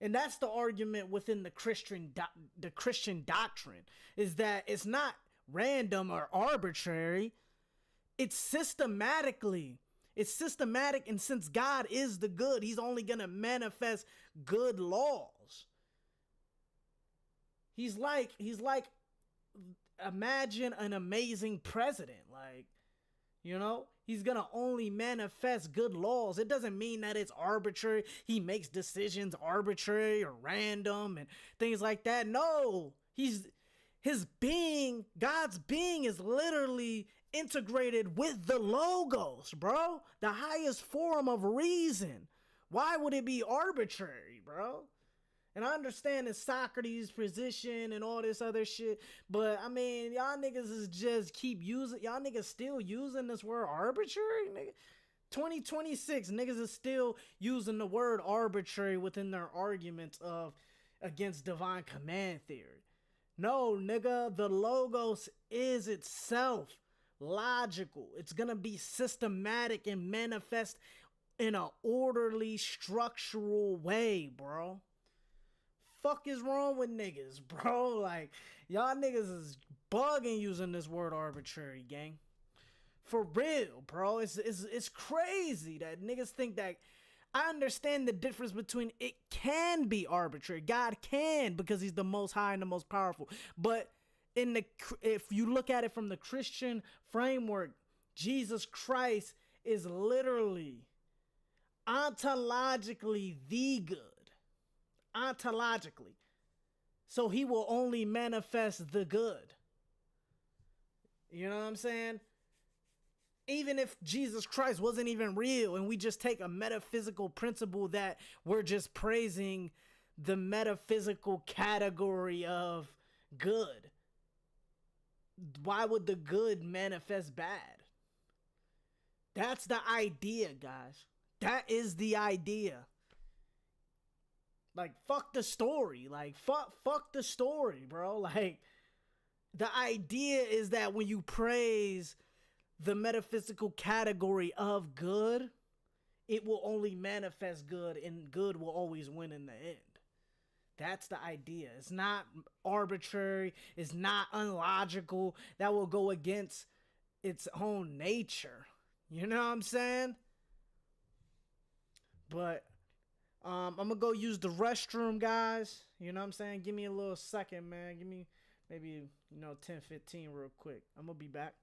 And that's the argument within the Christian doctrine, is that it's not random or arbitrary. It's systematically. It's systematic, and since God is the good, he's only going to manifest good laws. He's like, imagine an amazing president. Like, you know, he's going to only manifest good laws. It doesn't mean that it's arbitrary. He makes decisions arbitrary or random and things like that. No, his being, God's being is literally integrated with the logos, bro. The highest form of reason. Why would it be arbitrary, bro? And I understand it's Socrates' position and all this other shit, but I mean, y'all niggas is just keep using, y'all niggas still using this word arbitrary, nigga. 2026, niggas is still using the word arbitrary within their arguments of against divine command theory. No, nigga, the logos is itself logical. It's gonna be systematic and manifest in an orderly, structural way, bro. Fuck is wrong with niggas, bro? Like, y'all niggas is bugging using this word arbitrary, gang. For real, bro. It's crazy that niggas think that. I understand the difference between it can be arbitrary. God can, because he's the most high and the most powerful. But if you look at it from the Christian framework, Jesus Christ is literally ontologically the good. Ontologically. So he will only manifest the good. You know what I'm saying? Even if Jesus Christ wasn't even real and we just take a metaphysical principle that we're just praising the metaphysical category of good, why would the good manifest bad? That's the idea, guys. That is the idea. Like, fuck the story. Like, fuck the story, bro. Like, the idea is that when you praise the metaphysical category of good, it will only manifest good, and good will always win in the end. That's the idea. It's not arbitrary. It's not unlogical. That will go against its own nature. You know what I'm saying? But I'm gonna go use the restroom, guys. You know what I'm saying? Give me a little second, man. Give me maybe, 10, 15 real quick. I'm gonna be back.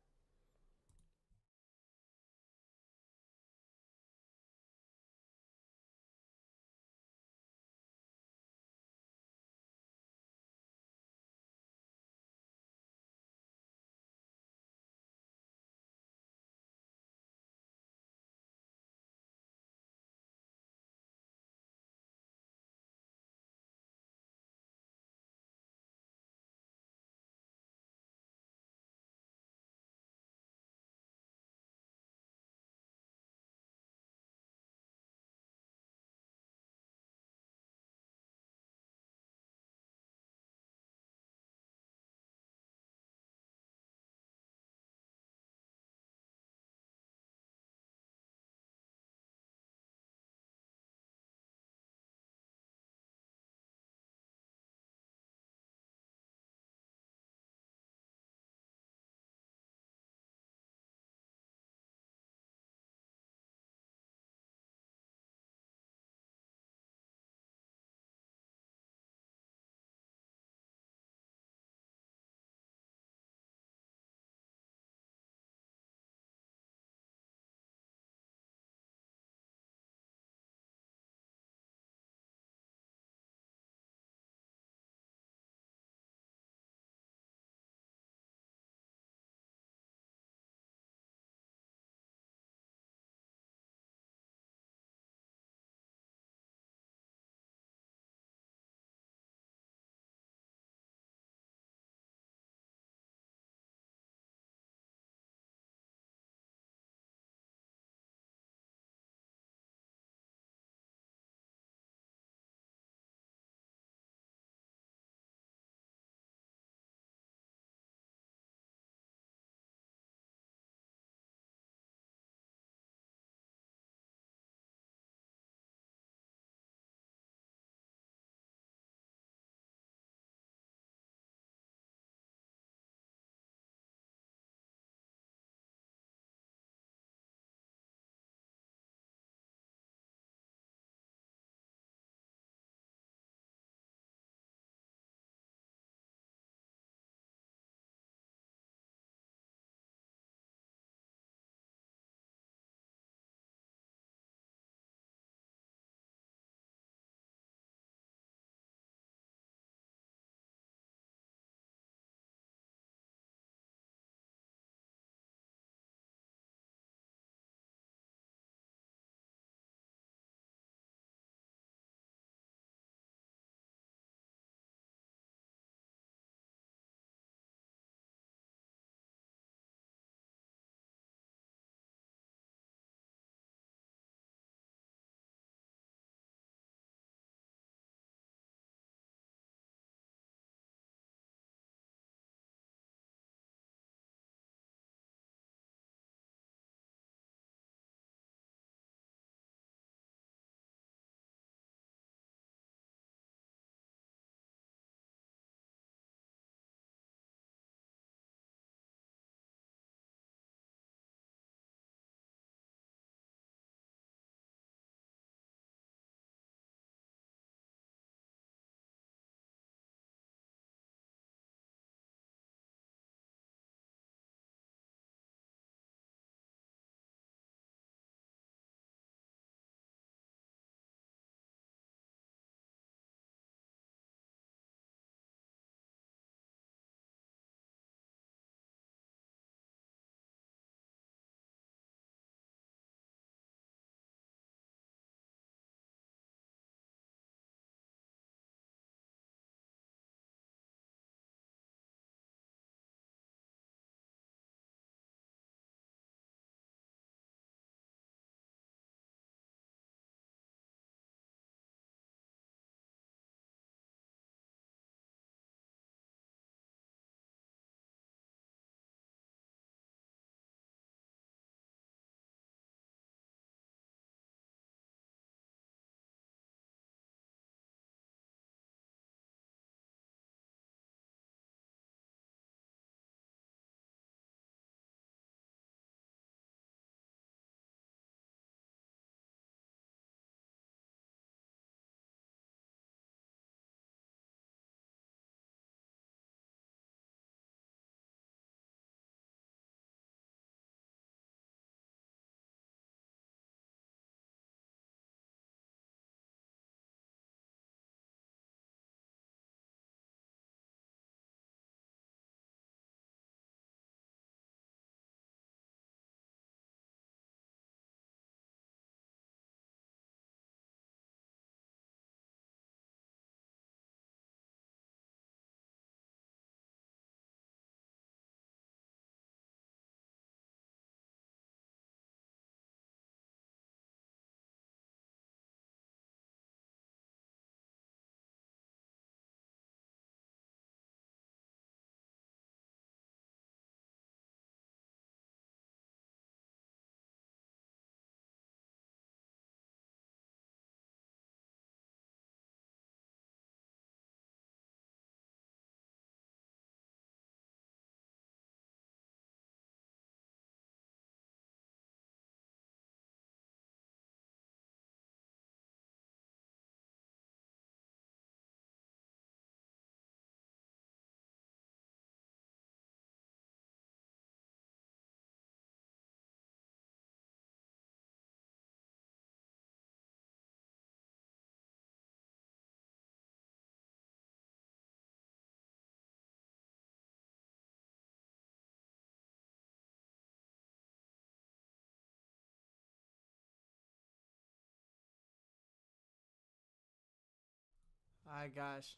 Alright, guys.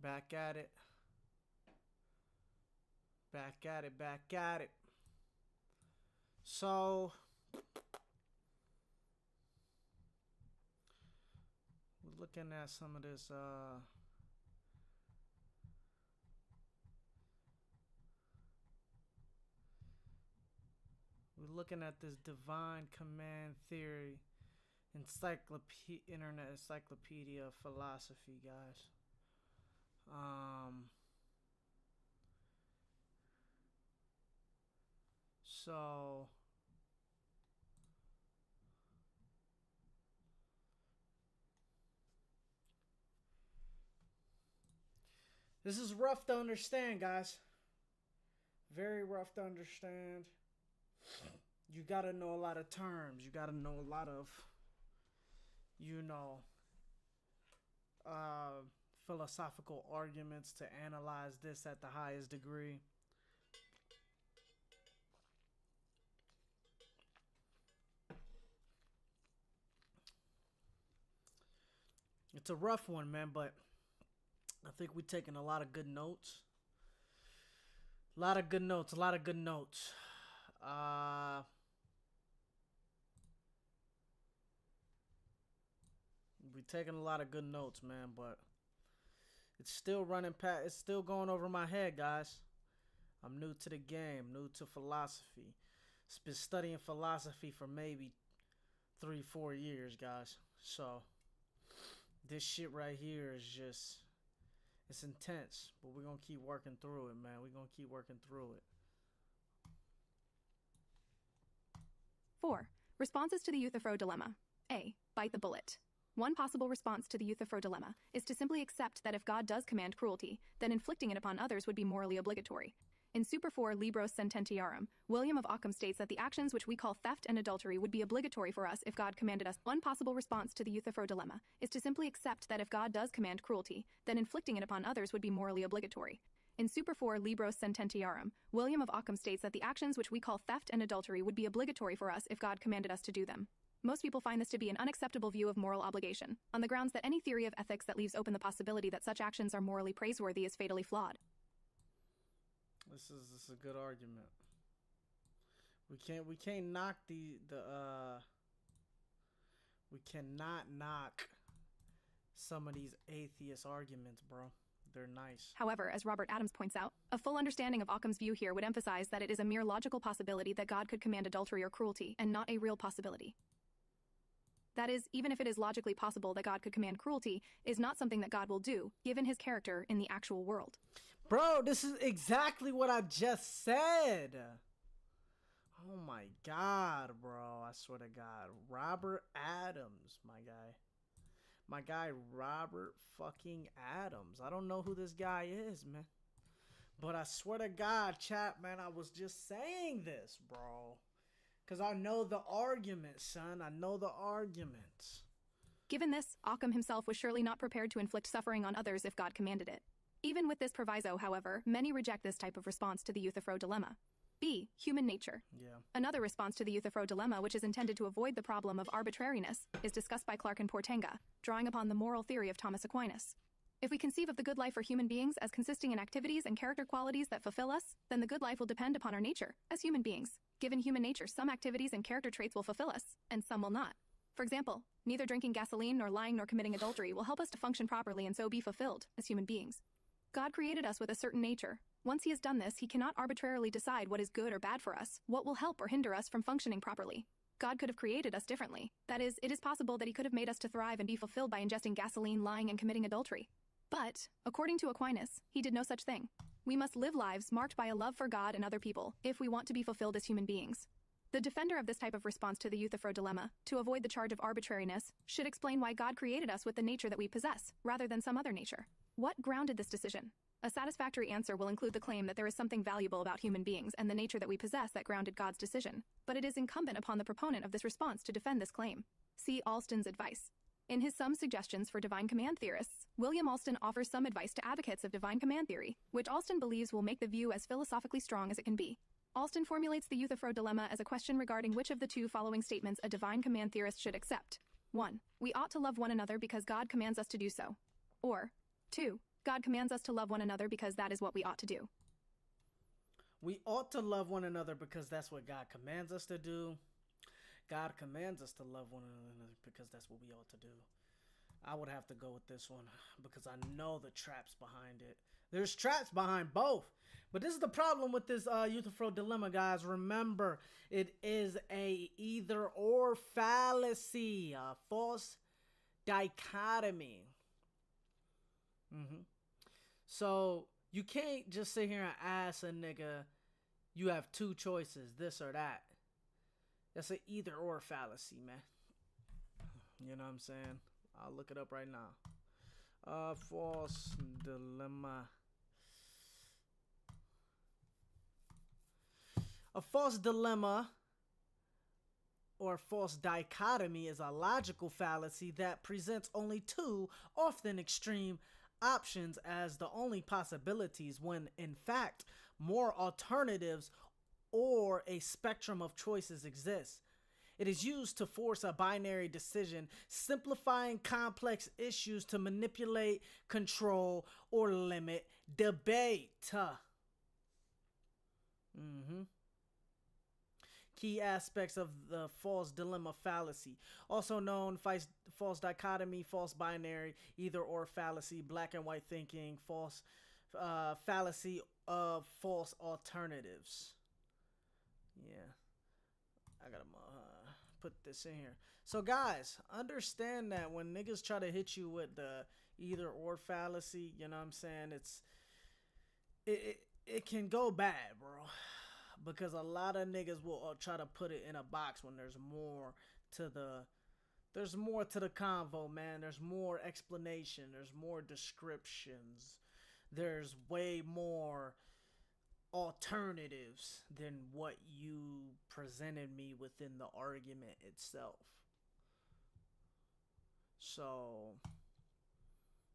Back at it. Back at it. Back at it. So, we're looking at some of this, we're looking at this divine command theory, internet encyclopedia of philosophy, guys. So this is rough to understand, guys. Very rough to understand. You gotta know a lot of terms. You gotta know a lot of, philosophical arguments to analyze this at the highest degree. It's a rough one, man, but I think we're taking a lot of good notes. A lot of good notes. We're taking a lot of good notes, man, but it's still it's still going over my head, guys. I'm new to the game, new to philosophy. Been studying philosophy for maybe 3-4 years, guys. So this shit right here is just, it's intense, but we're gonna keep working through it, man. We're gonna keep working through it. 4. Responses to the Euthyphro dilemma. A. Bite the bullet. One possible response to the Euthyphro dilemma is to simply accept that if God does command cruelty, then inflicting it upon others would be morally obligatory. In Super 4 Libros Sententiarum, William of Ockham states that the actions which we call theft and adultery would be obligatory for us if God commanded us. One possible response to the Euthyphro dilemma is to simply accept that if God does command cruelty, then inflicting it upon others would be morally obligatory. In Super 4 Libros Sententiarum, William of Ockham states that the actions which we call theft and adultery would be obligatory for us if God commanded us to do them. Most people find this to be an unacceptable view of moral obligation, on the grounds that any theory of ethics that leaves open the possibility that such actions are morally praiseworthy is fatally flawed. This is a good argument. We cannot knock some of these atheist arguments, bro. They're nice. However, as Robert Adams points out, a full understanding of Occam's view here would emphasize that it is a mere logical possibility that God could command adultery or cruelty, and not a real possibility. That is, even if it is logically possible that God could command cruelty, is not something that God will do, given his character in the actual world. Bro, this is exactly what I just said. Oh my God, bro. I swear to God. Robert Adams, my guy. My guy, Robert fucking Adams. I don't know who this guy is, man. But I swear to God, chat, man, I was just saying this, bro. Because I know the argument, son. I know the arguments. Given this, Occam himself was surely not prepared to inflict suffering on others if God commanded it. Even with this proviso, however, many reject this type of response to the Euthyphro dilemma. B. Human nature. Yeah. Another response to the Euthyphro dilemma, which is intended to avoid the problem of arbitrariness, is discussed by Clark and Portenga, drawing upon the moral theory of Thomas Aquinas. If we conceive of the good life for human beings as consisting in activities and character qualities that fulfill us, then the good life will depend upon our nature, as human beings. Given human nature, some activities and character traits will fulfill us, and some will not. For example, neither drinking gasoline nor lying nor committing adultery will help us to function properly and so be fulfilled, as human beings. God created us with a certain nature. Once he has done this, he cannot arbitrarily decide what is good or bad for us, what will help or hinder us from functioning properly. God could have created us differently. That is, it is possible that he could have made us to thrive and be fulfilled by ingesting gasoline, lying, and committing adultery. But, according to Aquinas, he did no such thing. We must live lives marked by a love for God and other people, if we want to be fulfilled as human beings. The defender of this type of response to the Euthyphro dilemma, to avoid the charge of arbitrariness, should explain why God created us with the nature that we possess, rather than some other nature. What grounded this decision? A satisfactory answer will include the claim that there is something valuable about human beings and the nature that we possess that grounded God's decision, but it is incumbent upon the proponent of this response to defend this claim. See Alston's advice. In his Some Suggestions for Divine Command Theorists, William Alston offers some advice to advocates of divine command theory, which Alston believes will make the view as philosophically strong as it can be. Alston formulates the Euthyphro dilemma as a question regarding which of the two following statements a divine command theorist should accept. 1. We ought to love one another because God commands us to do so. Or 2. God commands us to love one another because that is what we ought to do. We ought to love one another because that's what God commands us to do. God commands us to love one another because that's what we ought to do. I would have to go with this one because I know the traps behind it. There's traps behind both. But this is the problem with this Euthyphro dilemma, guys. Remember, it is a either or fallacy, a false dichotomy. So you can't just sit here and ask a nigga, you have two choices, this or that. That's an either or fallacy, man. You know what I'm saying? I'll look it up right now. False dilemma. A false dilemma or false dichotomy is a logical fallacy that presents only two, often extreme, options as the only possibilities when, in fact, more alternatives or a spectrum of choices exists. It is used to force a binary decision, simplifying complex issues to manipulate, control, or limit debate. Key aspects of the false dilemma fallacy, also known false dichotomy, false binary, either or fallacy, black and white thinking, false fallacy of false alternatives. Yeah, I gotta put this in here. So guys, understand that when niggas try to hit you with the either or fallacy, you know what I'm saying, it can go bad, bro. Because a lot of niggas will try to put it in a box when there's more to the convo, man. There's more explanation. There's more descriptions. There's way more alternatives than what you presented me within the argument itself. So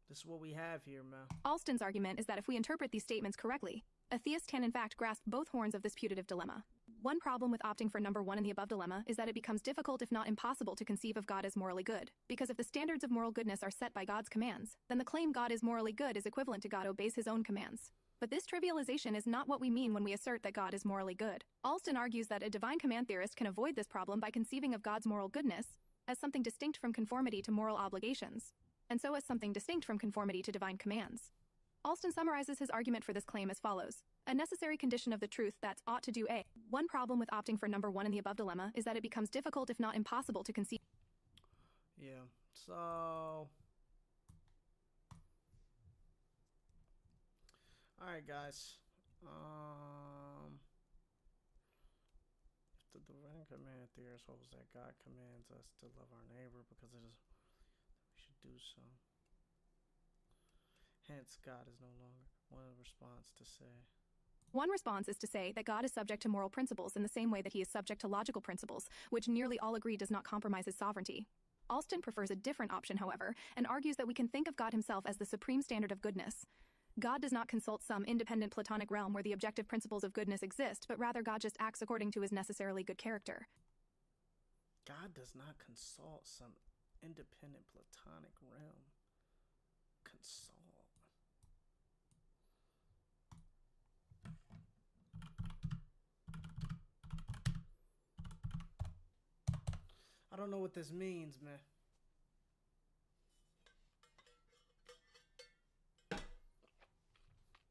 this is what we have here, man. Alston's argument is that if we interpret these statements correctly, a theist can in fact grasp both horns of this putative dilemma. One problem with opting for number 1 in the above dilemma is that it becomes difficult if not impossible to conceive of God as morally good, because if the standards of moral goodness are set by God's commands, then the claim God is morally good is equivalent to God obeys his own commands. But this trivialization is not what we mean when we assert that God is morally good. Alston argues that a divine command theorist can avoid this problem by conceiving of God's moral goodness as something distinct from conformity to moral obligations, and so as something distinct from conformity to divine commands. Alston summarizes his argument for this claim as follows. A necessary condition of the truth that ought to do A. One problem with opting for number 1 in the above dilemma is that it becomes difficult if not impossible to conceive. Yeah, so... Alright, guys. If the divine command theorist holds that God commands us to love our neighbor because it is, we should do so. Hence, God is no longer one response to say. One response is to say that God is subject to moral principles in the same way that he is subject to logical principles, which nearly all agree does not compromise his sovereignty. Alston prefers a different option, however, and argues that we can think of God himself as the supreme standard of goodness. God does not consult some independent Platonic realm where the objective principles of goodness exist, but rather God just acts according to his necessarily good character. God does not consult some independent Platonic realm. Consult. I don't know what this means, man.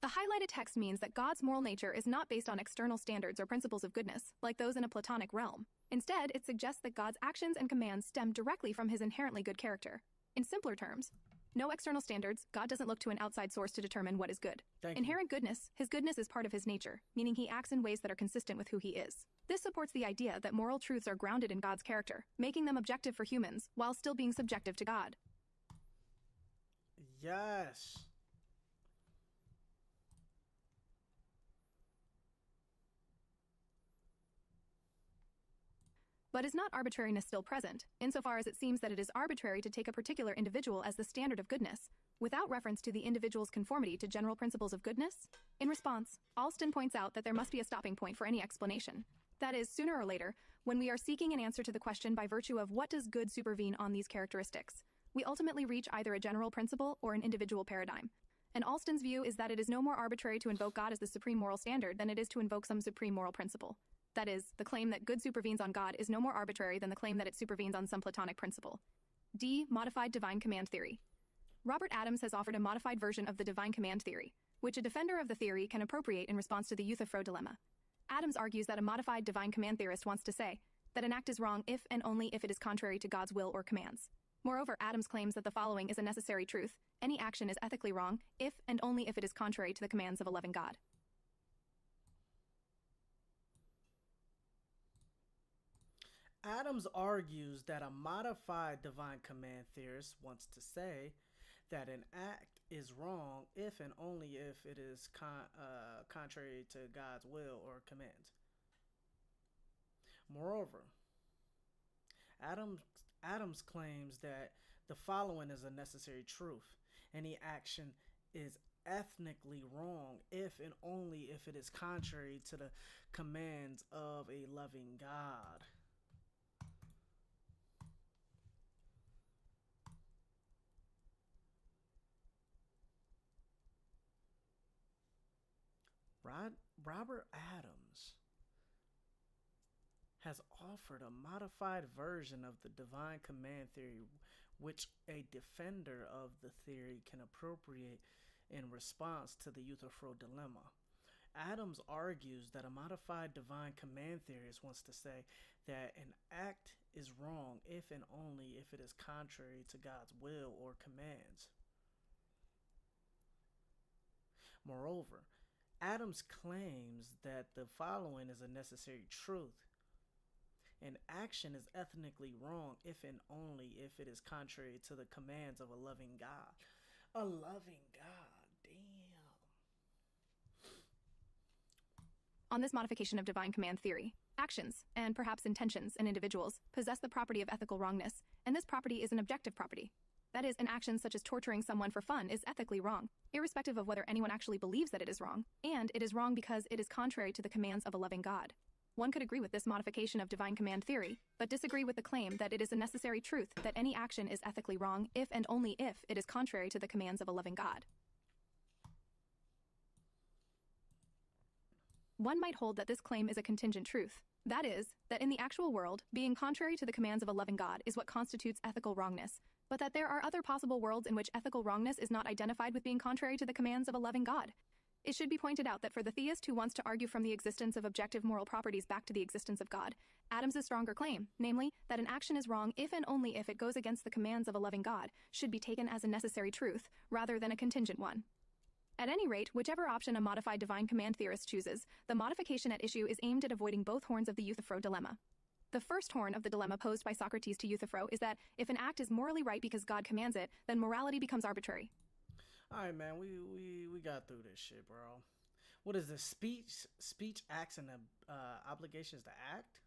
The highlighted text means that God's moral nature is not based on external standards or principles of goodness, like those in a Platonic realm. Instead, it suggests that God's actions and commands stem directly from his inherently good character. In simpler terms, no external standards, God doesn't look to an outside source to determine what is good. Inherent goodness, his goodness is part of his nature, meaning he acts in ways that are consistent with who he is. This supports the idea that moral truths are grounded in God's character, making them objective for humans, while still being subjective to God. Yes. But is not arbitrariness still present, insofar as it seems that it is arbitrary to take a particular individual as the standard of goodness, without reference to the individual's conformity to general principles of goodness? In response, Alston points out that there must be a stopping point for any explanation. That is, sooner or later, when we are seeking an answer to the question by virtue of what does good supervene on these characteristics, we ultimately reach either a general principle or an individual paradigm. And Alston's view is that it is no more arbitrary to invoke God as the supreme moral standard than it is to invoke some supreme moral principle. That is, the claim that good supervenes on God is no more arbitrary than the claim that it supervenes on some Platonic principle. D. Modified divine command theory. Robert Adams has offered a modified version of the divine command theory, which a defender of the theory can appropriate in response to the Euthyphro dilemma. Adams argues that a modified divine command theorist wants to say that an act is wrong if and only if it is contrary to God's will or commands. Moreover, Adams claims that the following is a necessary truth: any action is ethically wrong if and only if it is contrary to the commands of a loving God. Adams argues that a modified divine command theorist wants to say that an act is wrong if and only if it is contrary to God's will or commands. Moreover, Adams claims that the following is a necessary truth: any action is ethnically wrong if and only if it is contrary to the commands of a loving God. Robert Adams has offered a modified version of the divine command theory, which a defender of the theory can appropriate in response to the Euthyphro dilemma. Adams argues that a modified divine command theorist wants to say that an act is wrong if and only if it is contrary to God's will or commands. Moreover, Adams claims that the following is a necessary truth: an action is ethnically wrong if and only if it is contrary to the commands of a loving God. A loving God, damn. On this modification of divine command theory, actions, and perhaps intentions in individuals, possess the property of ethical wrongness, and this property is an objective property. That is, an action such as torturing someone for fun is ethically wrong, irrespective of whether anyone actually believes that it is wrong, and it is wrong because it is contrary to the commands of a loving God. One could agree with this modification of divine command theory, but disagree with the claim that it is a necessary truth that any action is ethically wrong if and only if it is contrary to the commands of a loving God. One might hold that this claim is a contingent truth. That is, that in the actual world, being contrary to the commands of a loving God is what constitutes ethical wrongness, but that there are other possible worlds in which ethical wrongness is not identified with being contrary to the commands of a loving God. It should be pointed out that for the theist who wants to argue from the existence of objective moral properties back to the existence of God, Adams' stronger claim, namely, that an action is wrong if and only if it goes against the commands of a loving God, should be taken as a necessary truth, rather than a contingent one. At any rate, whichever option a modified divine command theorist chooses, the modification at issue is aimed at avoiding both horns of the Euthyphro dilemma. The first horn of the dilemma posed by Socrates to Euthyphro is that if an act is morally right because God commands it, then morality becomes arbitrary. All right, man, we got through this shit, bro. What is this? Speech, acts, and obligations to act?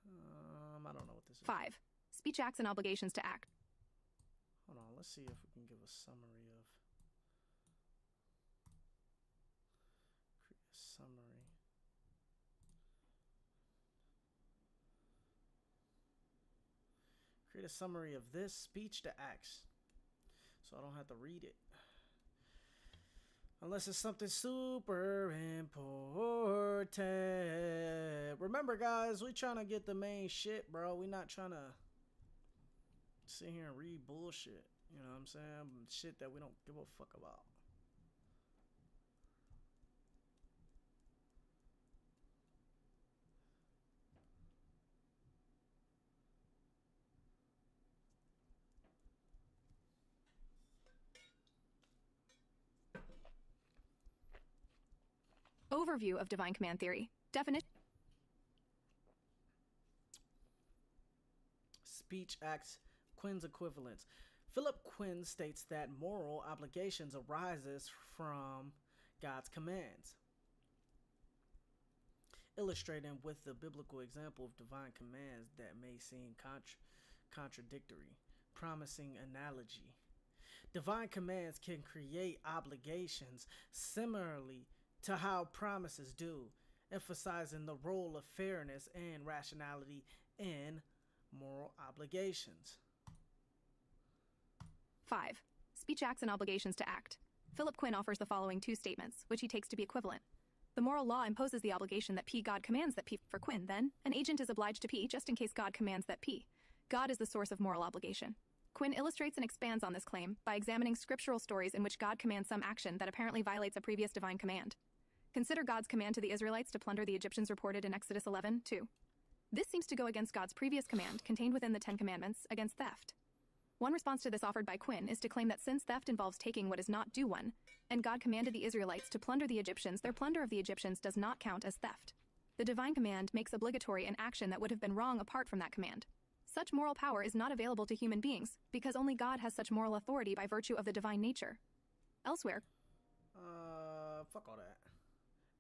I don't know what this is. 5. Speech, acts, and obligations to act. Hold on, let's see if we can give a summary of. Create a summary. Create a summary of this speech to acts, so I don't have to read it. Unless it's something super important. Remember, guys, we trying to get the main shit, bro. We not trying to sit here and read bullshit. You know what I'm saying? Shit that we don't give a fuck about. Overview of divine command theory. Definition. Speech, acts, Quinn's equivalence. Philip Quinn states that moral obligations arises from God's commands, illustrating with the biblical example of divine commands that may seem contradictory, promising analogy. Divine commands can create obligations similarly to how promises do, emphasizing the role of fairness and rationality in moral obligations. 5. Speech acts and obligations to act. Philip Quinn offers the following two statements, which he takes to be equivalent. The moral law imposes the obligation that P. God commands that P. For Quinn, then, an agent is obliged to P just in case God commands that P. God is the source of moral obligation. Quinn illustrates and expands on this claim by examining scriptural stories in which God commands some action that apparently violates a previous divine command. Consider God's command to the Israelites to plunder the Egyptians reported in Exodus 11:2. This seems to go against God's previous command contained within the Ten Commandments against theft. One response to this offered by Quinn is to claim that since theft involves taking what is not due one, and God commanded the Israelites to plunder the Egyptians, their plunder of the Egyptians does not count as theft. The divine command makes obligatory an action that would have been wrong apart from that command. Such moral power is not available to human beings, because only God has such moral authority by virtue of the divine nature. Elsewhere, fuck all that.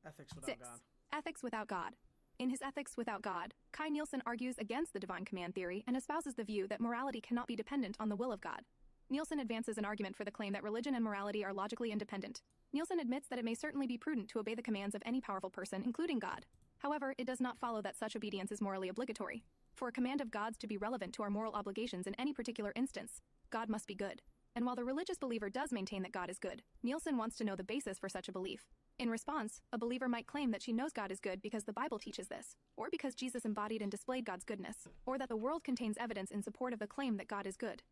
Ethics without 6. God. Ethics without God. In his Ethics Without God, Kai Nielsen argues against the divine command theory and espouses the view that morality cannot be dependent on the will of God. Nielsen advances an argument for the claim that religion and morality are logically independent. Nielsen admits that it may certainly be prudent to obey the commands of any powerful person, including God. However, it does not follow that such obedience is morally obligatory. For a command of God's to be relevant to our moral obligations in any particular instance, God must be good. And while the religious believer does maintain that God is good, Nielsen wants to know the basis for such a belief. In response, a believer might claim that she knows God is good because the Bible teaches this, or because Jesus embodied and displayed God's goodness, or that the world contains evidence in support of the claim that God is good.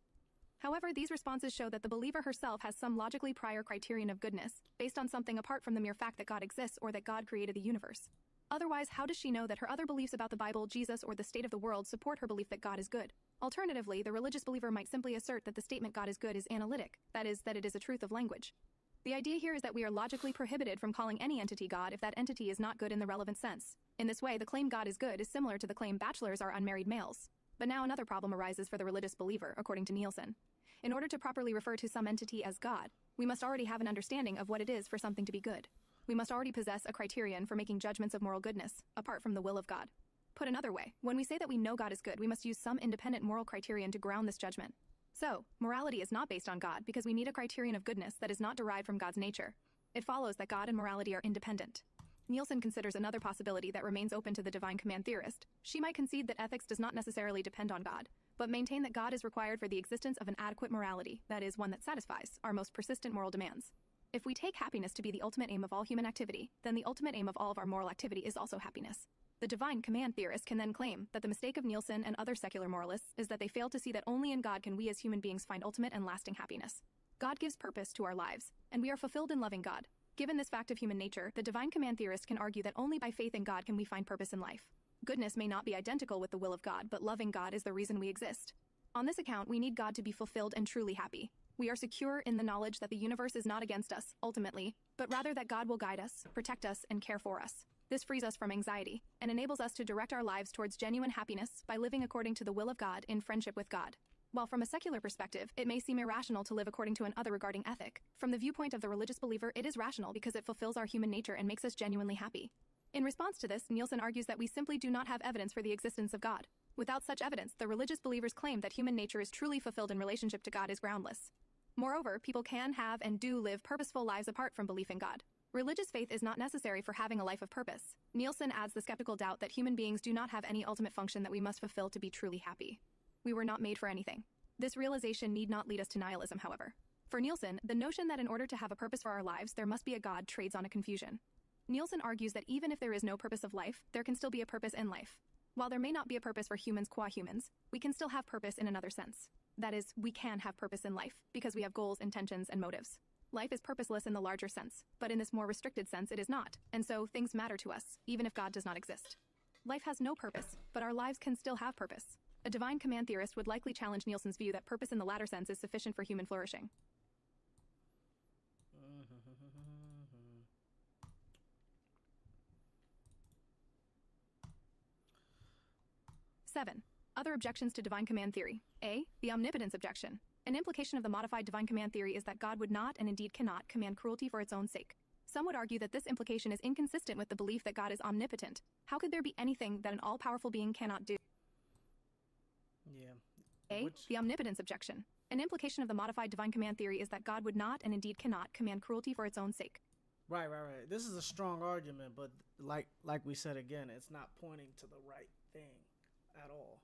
However, these responses show that the believer herself has some logically prior criterion of goodness, based on something apart from the mere fact that God exists or that God created the universe. Otherwise, how does she know that her other beliefs about the Bible, Jesus, or the state of the world support her belief that God is good? Alternatively, the religious believer might simply assert that the statement God is good is analytic, that is, that it is a truth of language. The idea here is that we are logically prohibited from calling any entity God if that entity is not good in the relevant sense. In this way, the claim God is good is similar to the claim bachelors are unmarried males. But now another problem arises for the religious believer, according to Nielsen. In order to properly refer to some entity as God, we must already have an understanding of what it is for something to be good. We must already possess a criterion for making judgments of moral goodness, apart from the will of God. Put another way, when we say that we know God is good, we must use some independent moral criterion to ground this judgment. So, morality is not based on God because we need a criterion of goodness that is not derived from God's nature. It follows that God and morality are independent. Nielsen considers another possibility that remains open to the divine command theorist. She might concede that ethics does not necessarily depend on God, but maintain that God is required for the existence of an adequate morality, that is, one that satisfies our most persistent moral demands. If we take happiness to be the ultimate aim of all human activity, then the ultimate aim of all of our moral activity is also happiness. The divine command theorist can then claim that the mistake of Nielsen and other secular moralists is that they fail to see that only in God can we as human beings find ultimate and lasting happiness. God gives purpose to our lives, and we are fulfilled in loving God. Given this fact of human nature, the divine command theorist can argue that only by faith in God can we find purpose in life. Goodness may not be identical with the will of God, but loving God is the reason we exist. On this account, we need God to be fulfilled and truly happy. We are secure in the knowledge that the universe is not against us, ultimately, but rather that God will guide us, protect us, and care for us. This frees us from anxiety, and enables us to direct our lives towards genuine happiness by living according to the will of God in friendship with God. While from a secular perspective, it may seem irrational to live according to an other regarding ethic, from the viewpoint of the religious believer, it is rational because it fulfills our human nature and makes us genuinely happy. In response to this, Nielsen argues that we simply do not have evidence for the existence of God. Without such evidence, the religious believer's claim that human nature is truly fulfilled in relationship to God is groundless. Moreover, people can have and do live purposeful lives apart from belief in God. Religious faith is not necessary for having a life of purpose. Nielsen adds the skeptical doubt that human beings do not have any ultimate function that we must fulfill to be truly happy. We were not made for anything. This realization need not lead us to nihilism, however. For Nielsen, the notion that in order to have a purpose for our lives, there must be a God trades on a confusion. Nielsen argues that even if there is no purpose of life, there can still be a purpose in life. While there may not be a purpose for humans qua humans, we can still have purpose in another sense. That is, we can have purpose in life, because we have goals, intentions, and motives. Life is purposeless in the larger sense, but in this more restricted sense it is not, and so things matter to us, even if God does not exist. Life has no purpose, but our lives can still have purpose. A divine command theorist would likely challenge Nielsen's view that purpose in the latter sense is sufficient for human flourishing. 7. Other objections to divine command theory. A. The omnipotence objection. An implication of the modified divine command theory is that God would not, and indeed cannot, command cruelty for its own sake. Some would argue that this implication is inconsistent with the belief that God is omnipotent. How could there be anything that an all-powerful being cannot do? Yeah. A. The omnipotence objection. An implication of the modified divine command theory is that God would not, and indeed cannot, command cruelty for its own sake. Right. This is a strong argument, but like we said again, it's not pointing to the right thing at all.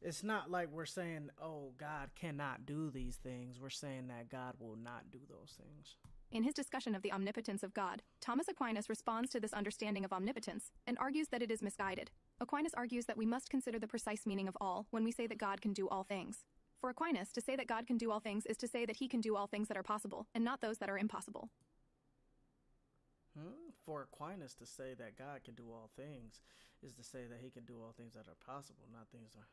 It's not like we're saying, oh, God cannot do these things. We're saying that God will not do those things. In his discussion of the omnipotence of God, Thomas Aquinas responds to this understanding of omnipotence and argues that it is misguided. Aquinas argues that we must consider the precise meaning of all when we say that God can do all things. For Aquinas, to say that God can do all things is to say that he can do all things that are possible, and not those that are impossible. For Aquinas, to say that God can do all things is to say that he can do all things that are possible, not things that are...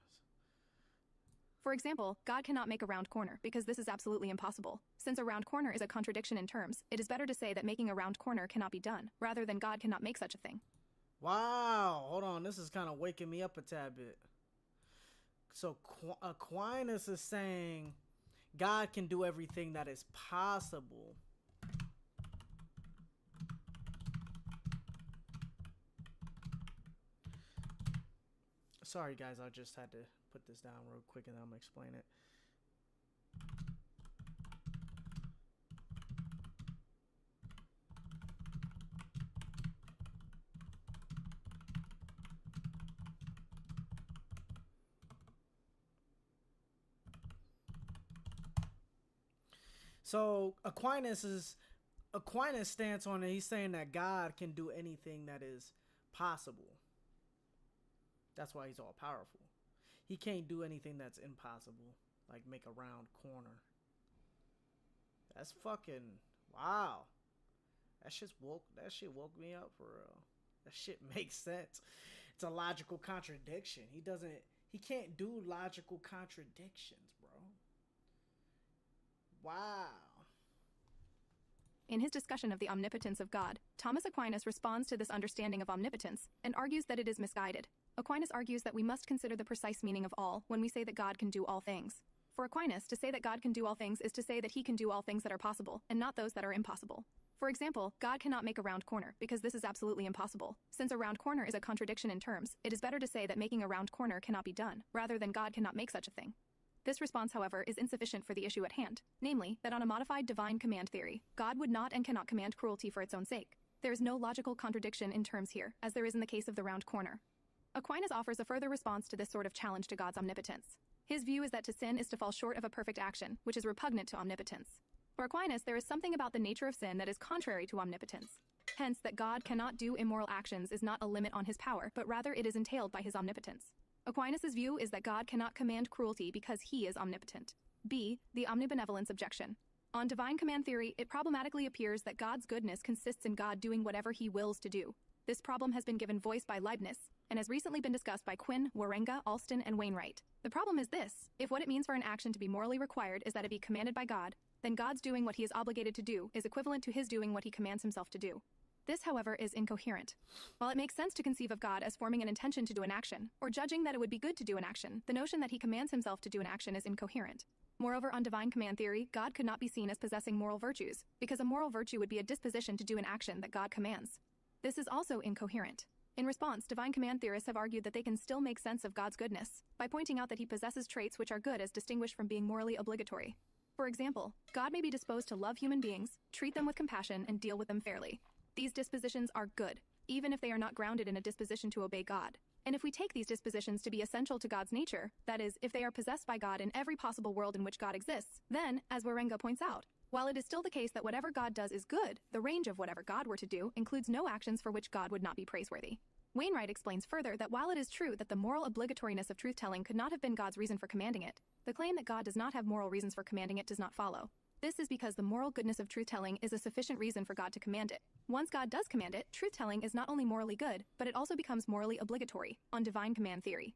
For example, God cannot make a round corner, because this is absolutely impossible. Since a round corner is a contradiction in terms, it is better to say that making a round corner cannot be done, rather than God cannot make such a thing. Wow, hold on, this is kind of waking me up a tad bit. So Aquinas is saying God can do everything that is possible. Sorry guys, I just had to put this down real quick and I'm gonna explain it. So Aquinas stance on it. He's saying that God can do anything that is possible. That's why he's all powerful. He can't do anything that's impossible, like make a round corner. That's fucking wow. That shit woke me up for real. That shit makes sense. It's a logical contradiction. He can't do logical contradictions, bro. Wow. In his discussion of the omnipotence of God, Thomas Aquinas responds to this understanding of omnipotence and argues that it is misguided. Aquinas argues that we must consider the precise meaning of all when we say that God can do all things. For Aquinas, to say that God can do all things is to say that he can do all things that are possible, and not those that are impossible. For example, God cannot make a round corner, because this is absolutely impossible. Since a round corner is a contradiction in terms, it is better to say that making a round corner cannot be done, rather than God cannot make such a thing. This response, however, is insufficient for the issue at hand, namely, that on a modified divine command theory, God would not and cannot command cruelty for its own sake. There is no logical contradiction in terms here, as there is in the case of the round corner. Aquinas offers a further response to this sort of challenge to God's omnipotence. His view is that to sin is to fall short of a perfect action, which is repugnant to omnipotence. For Aquinas, there is something about the nature of sin that is contrary to omnipotence. Hence, that God cannot do immoral actions is not a limit on his power, but rather it is entailed by his omnipotence. Aquinas' view is that God cannot command cruelty because he is omnipotent. B. The omnibenevolence objection. On divine command theory, it problematically appears that God's goodness consists in God doing whatever he wills to do. This problem has been given voice by Leibniz, and has recently been discussed by Quinn, Warenga, Alston, and Wainwright. The problem is this: if what it means for an action to be morally required is that it be commanded by God, then God's doing what he is obligated to do is equivalent to his doing what he commands himself to do. This, however, is incoherent. While it makes sense to conceive of God as forming an intention to do an action, or judging that it would be good to do an action, the notion that he commands himself to do an action is incoherent. Moreover, on divine command theory, God could not be seen as possessing moral virtues, because a moral virtue would be a disposition to do an action that God commands. This is also incoherent. In response, divine command theorists have argued that they can still make sense of God's goodness by pointing out that he possesses traits which are good as distinguished from being morally obligatory. For example, God may be disposed to love human beings, treat them with compassion, and deal with them fairly. These dispositions are good, even if they are not grounded in a disposition to obey God. And if we take these dispositions to be essential to God's nature, that is, if they are possessed by God in every possible world in which God exists, then, as Warenga points out, while it is still the case that whatever God does is good, the range of whatever God were to do includes no actions for which God would not be praiseworthy. Wainwright explains further that while it is true that the moral obligatoriness of truth-telling could not have been God's reason for commanding it, the claim that God does not have moral reasons for commanding it does not follow. This is because the moral goodness of truth-telling is a sufficient reason for God to command it. Once God does command it, truth-telling is not only morally good, but it also becomes morally obligatory, on divine command theory.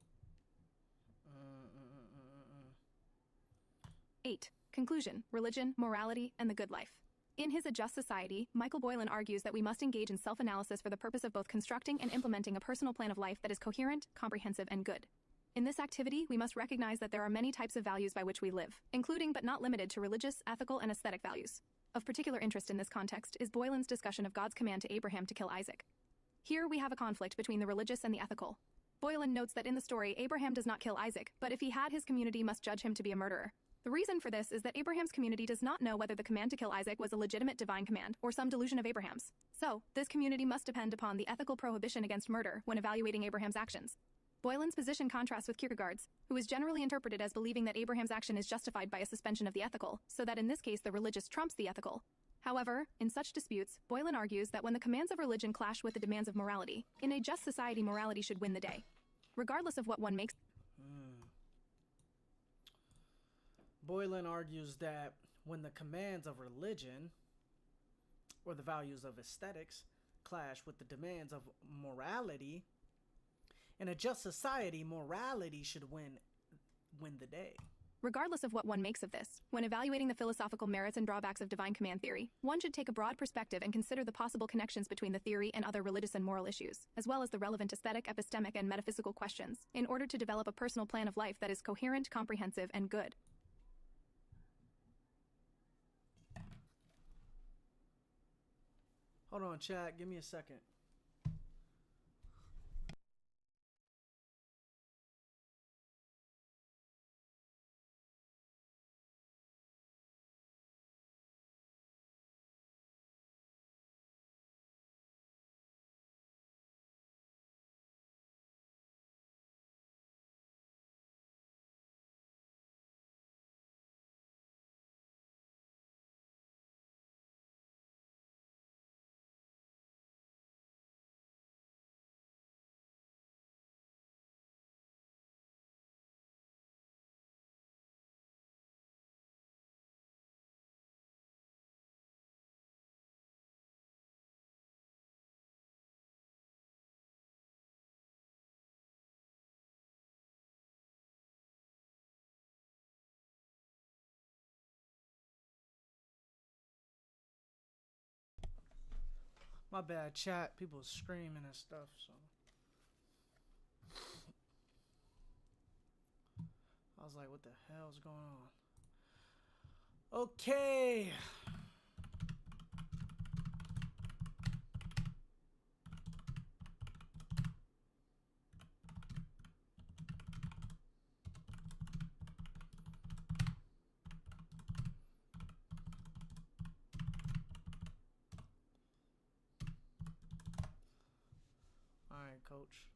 8. Conclusion: religion, morality, and the good life. In his A Just Society, Michael Boylan argues that we must engage in self-analysis for the purpose of both constructing and implementing a personal plan of life that is coherent, comprehensive, and good. In this activity, we must recognize that there are many types of values by which we live, including but not limited to religious, ethical, and aesthetic values. Of particular interest in this context is Boylan's discussion of God's command to Abraham to kill Isaac. Here we have a conflict between the religious and the ethical. Boylan notes that in the story, Abraham does not kill Isaac, but if he had, his community must judge him to be a murderer. The reason for this is that Abraham's community does not know whether the command to kill Isaac was a legitimate divine command or some delusion of Abraham's. So, this community must depend upon the ethical prohibition against murder when evaluating Abraham's actions. Boylan's position contrasts with Kierkegaard's, who is generally interpreted as believing that Abraham's action is justified by a suspension of the ethical, so that in this case the religious trumps the ethical. However, in such disputes, Boylan argues that when the commands of religion clash with the demands of morality, in a just society morality should win the day, regardless of what one makes. Boylan argues that when the commands of religion or the values of aesthetics clash with the demands of morality, in a just society, morality should win the day. Regardless of what one makes of this, when evaluating the philosophical merits and drawbacks of divine command theory, one should take a broad perspective and consider the possible connections between the theory and other religious and moral issues, as well as the relevant aesthetic, epistemic, and metaphysical questions, in order to develop a personal plan of life that is coherent, comprehensive, and good. Hold on, chat. Give me a second. My bad, chat. People screaming and stuff, so I was like, what the hell's going on? Okay. All right, coach.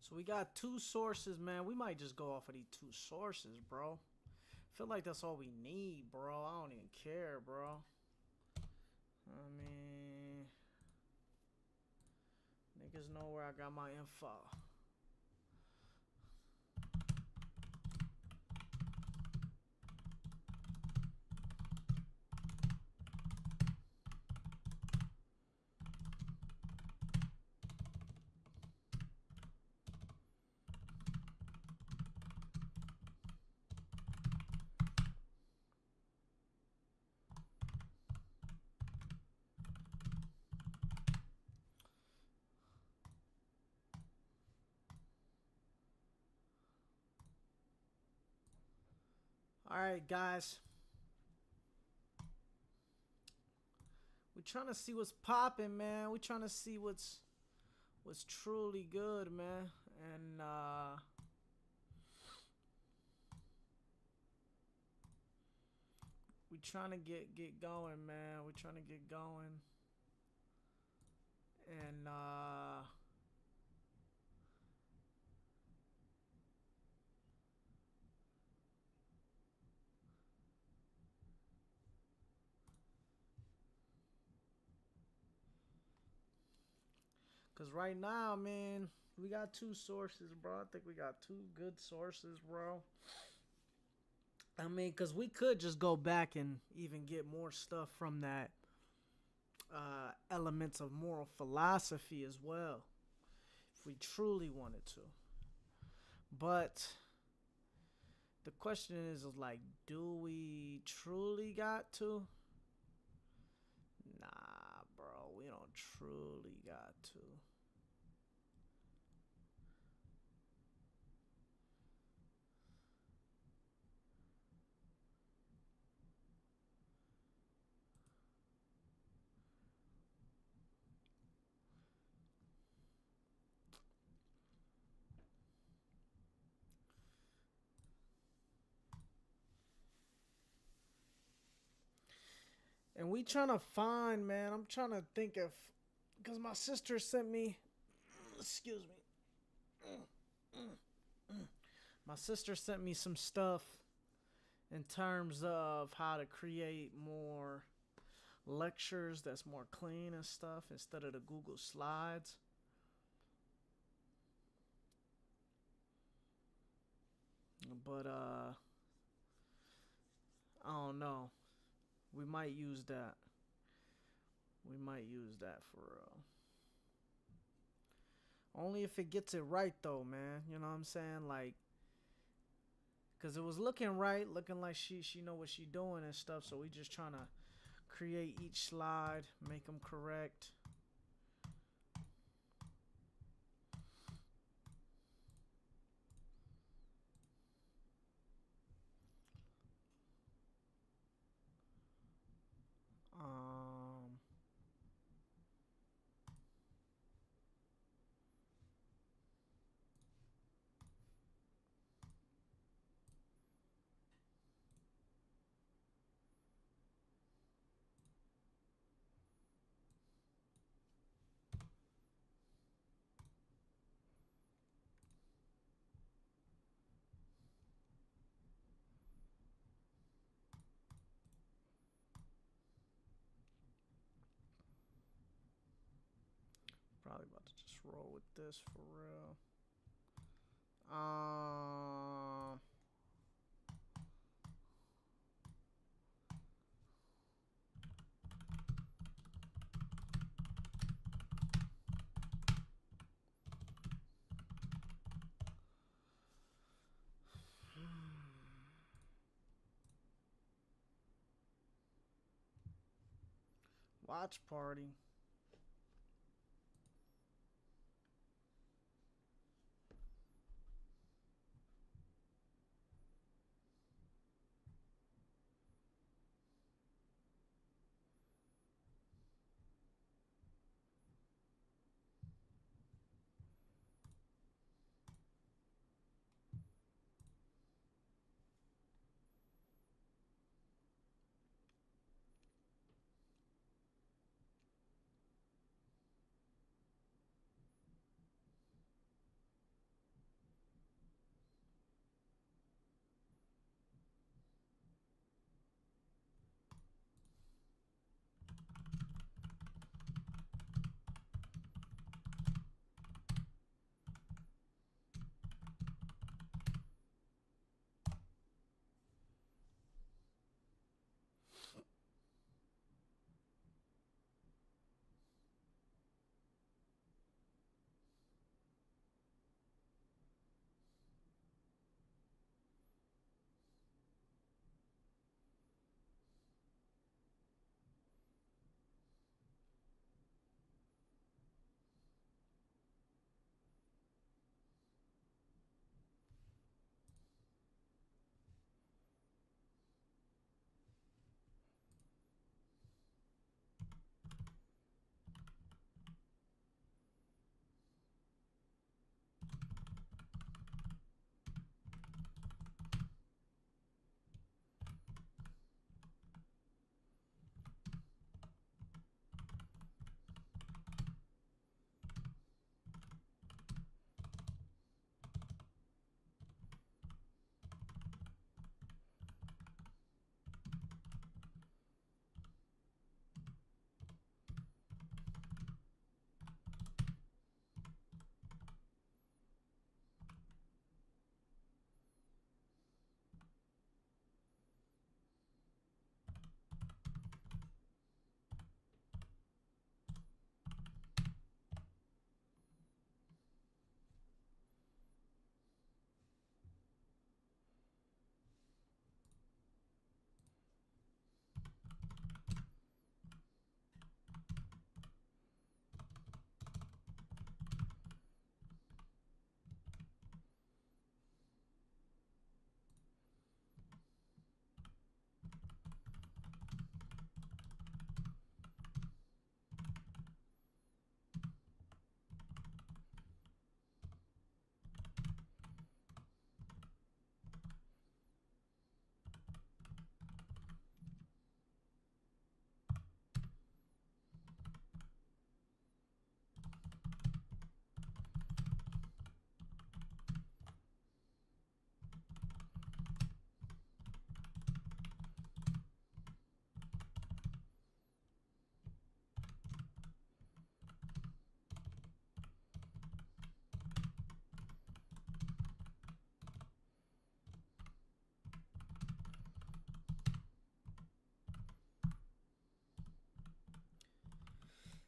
So we got two sources, man. We might just go off of these two sources, bro. Feel like that's all we need, bro. I don't even care, bro. I mean, niggas know where I got my info. All right, guys. We trying to see what's popping, man. We trying to see what's truly good, man. And we trying to get going, man. We trying to get going. And cause right now, man, we got two sources, bro. I think we got two good sources, bro. I mean, cause we could just go back and even get more stuff from that elements of moral philosophy as well, if we truly wanted to. But the question is like, do we truly got to? Nah, bro, we don't truly got to. And we trying to find, man. I'm trying to think if, because my sister sent me, excuse me. My sister sent me some stuff in terms of how to create more lectures that's more clean and stuff instead of the Google Slides. But I don't know. We might use that. We might use that for only if it gets it right though, man. You know what I'm saying? Like, cause it was looking right, looking like she know what she doing and stuff. So we just trying to create each slide, make them correct. Probably about to just roll with this for real. Watch party.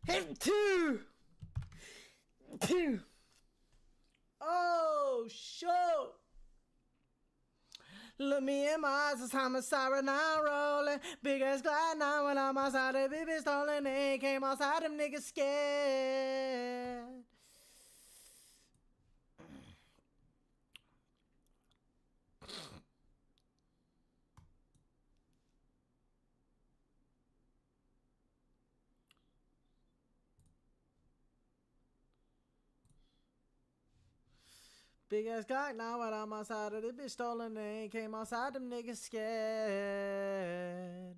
Hit two. Two. Oh, shoot. Look me in my eyes, it's homicide now rolling. Big ass glide now when I'm outside, the baby stolen. They came outside, them niggas scared. Big ass Glock now when I'm outside of the bitch stolen. They ain't came outside, them niggas scared.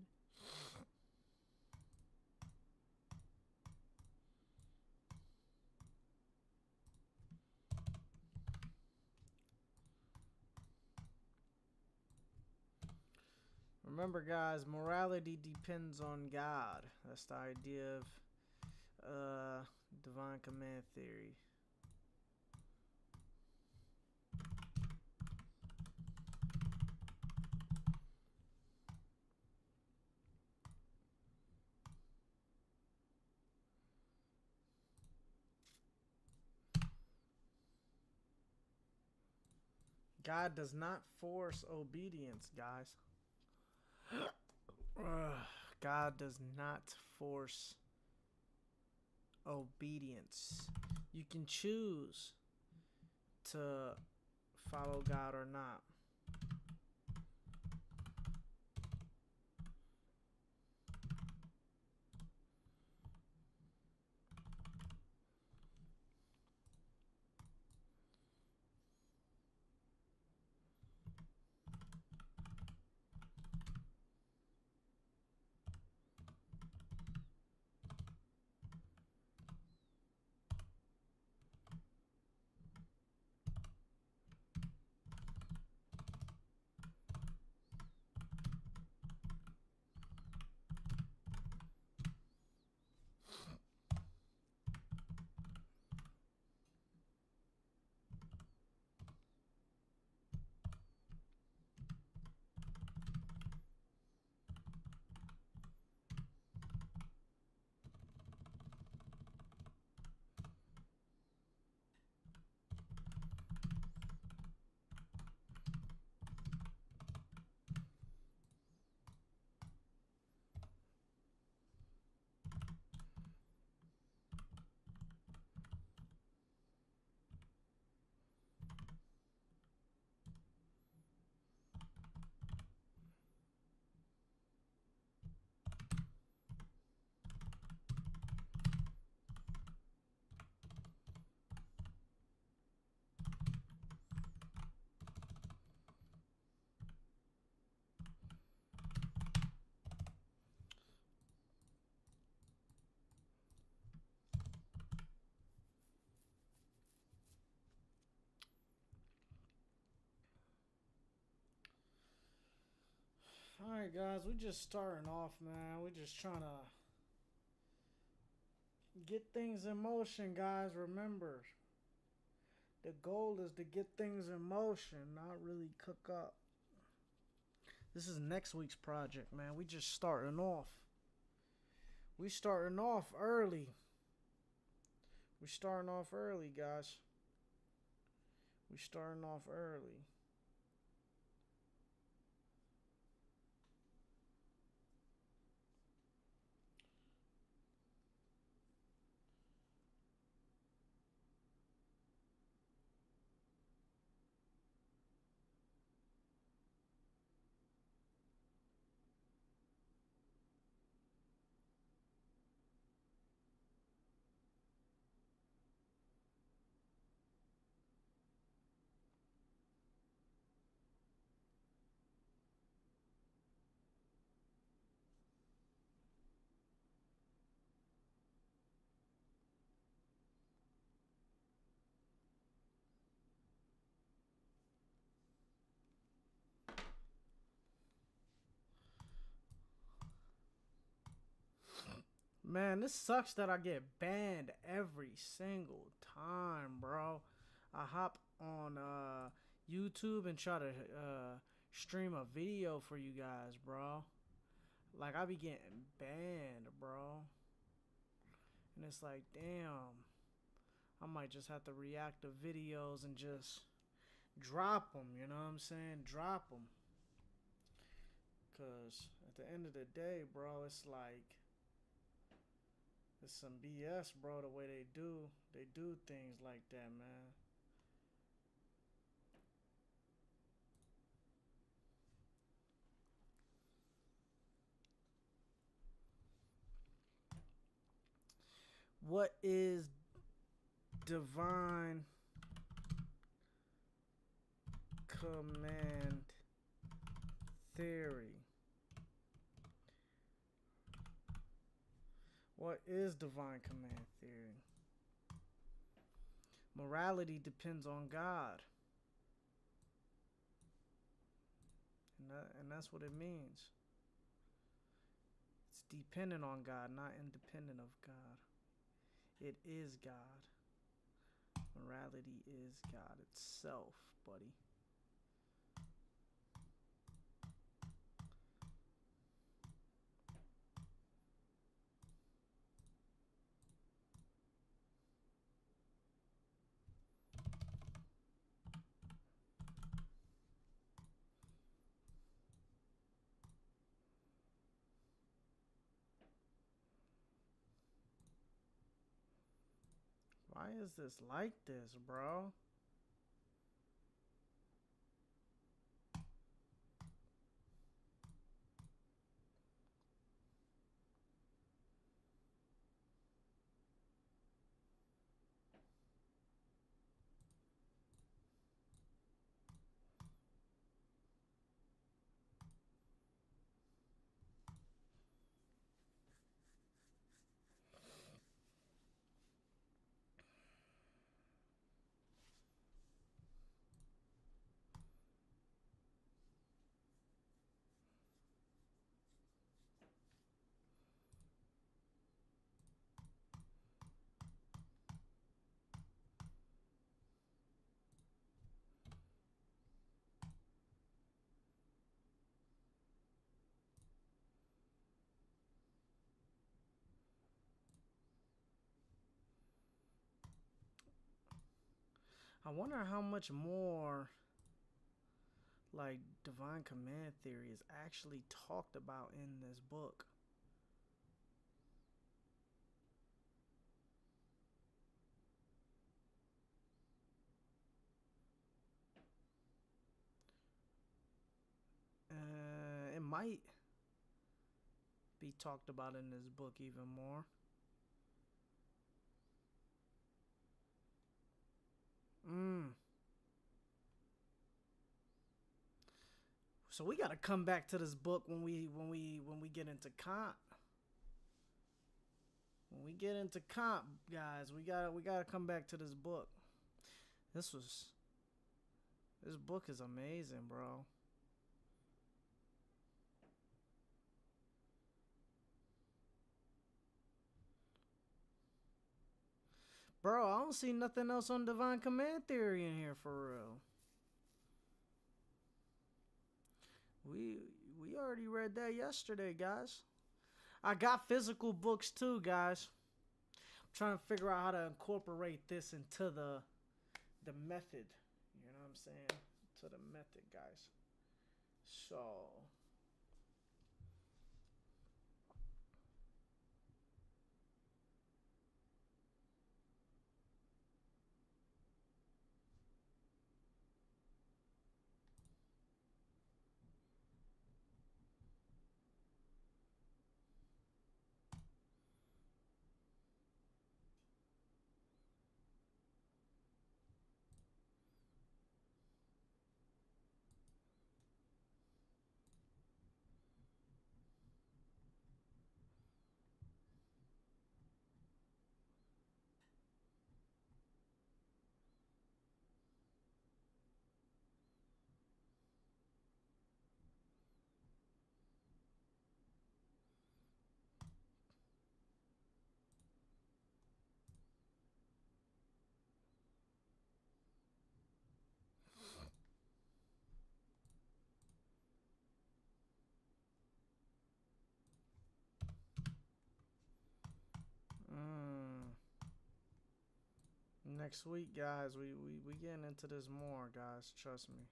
Remember, guys, morality depends on God. That's the idea of divine command theory. God does not force obedience, guys. God does not force obedience. You can choose to follow God or not. Alright, guys, we just starting off, man. We just trying to get things in motion, guys. Remember, the goal is to get things in motion, not really cook up. This is next week's project, man. We just starting off. We starting off early. We starting off early, guys. We starting off early. Man, this sucks that I get banned every single time, bro. I hop on YouTube and try to stream a video for you guys, bro. Like, I be getting banned, bro. And it's like, damn, I might just have to react to videos and just drop them, you know what I'm saying? Drop them. Because at the end of the day, bro, it's like, it's some BS, bro, the way they do things like that, man. What is divine command theory? What is divine command theory? Morality depends on God. And that's what it means. It's dependent on God, not independent of God. It is God. Morality is God itself, buddy. Why is this like this, bro? I wonder how much more like divine command theory is actually talked about in this book. It might be talked about in this book even more. So we gotta come back to this book when we get into Kant. When we get into Kant, guys, we gotta come back to this book. This book is amazing, bro. Bro, I don't see nothing else on divine command theory in here for real. We already read that yesterday, guys. I got physical books too, guys. I'm trying to figure out how to incorporate this into the method. You know what I'm saying? To the method, guys. So Next week, guys, we getting into this more, guys. Trust me.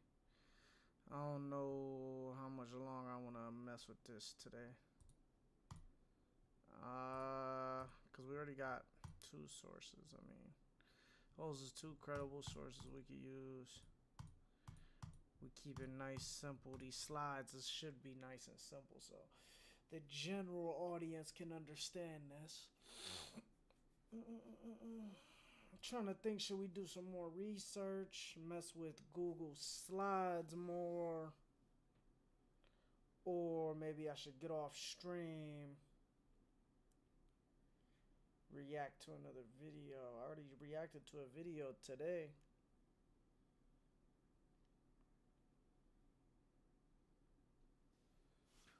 I don't know how much longer I want to mess with this today. Cause we already got two sources. I mean, those is two credible sources we could use. We keep it nice, simple. These slides should be nice and simple, so the general audience can understand this. I'm trying to think, should we do some more research, mess with Google Slides more, or maybe I should get off stream, react to another video. I already reacted to a video today.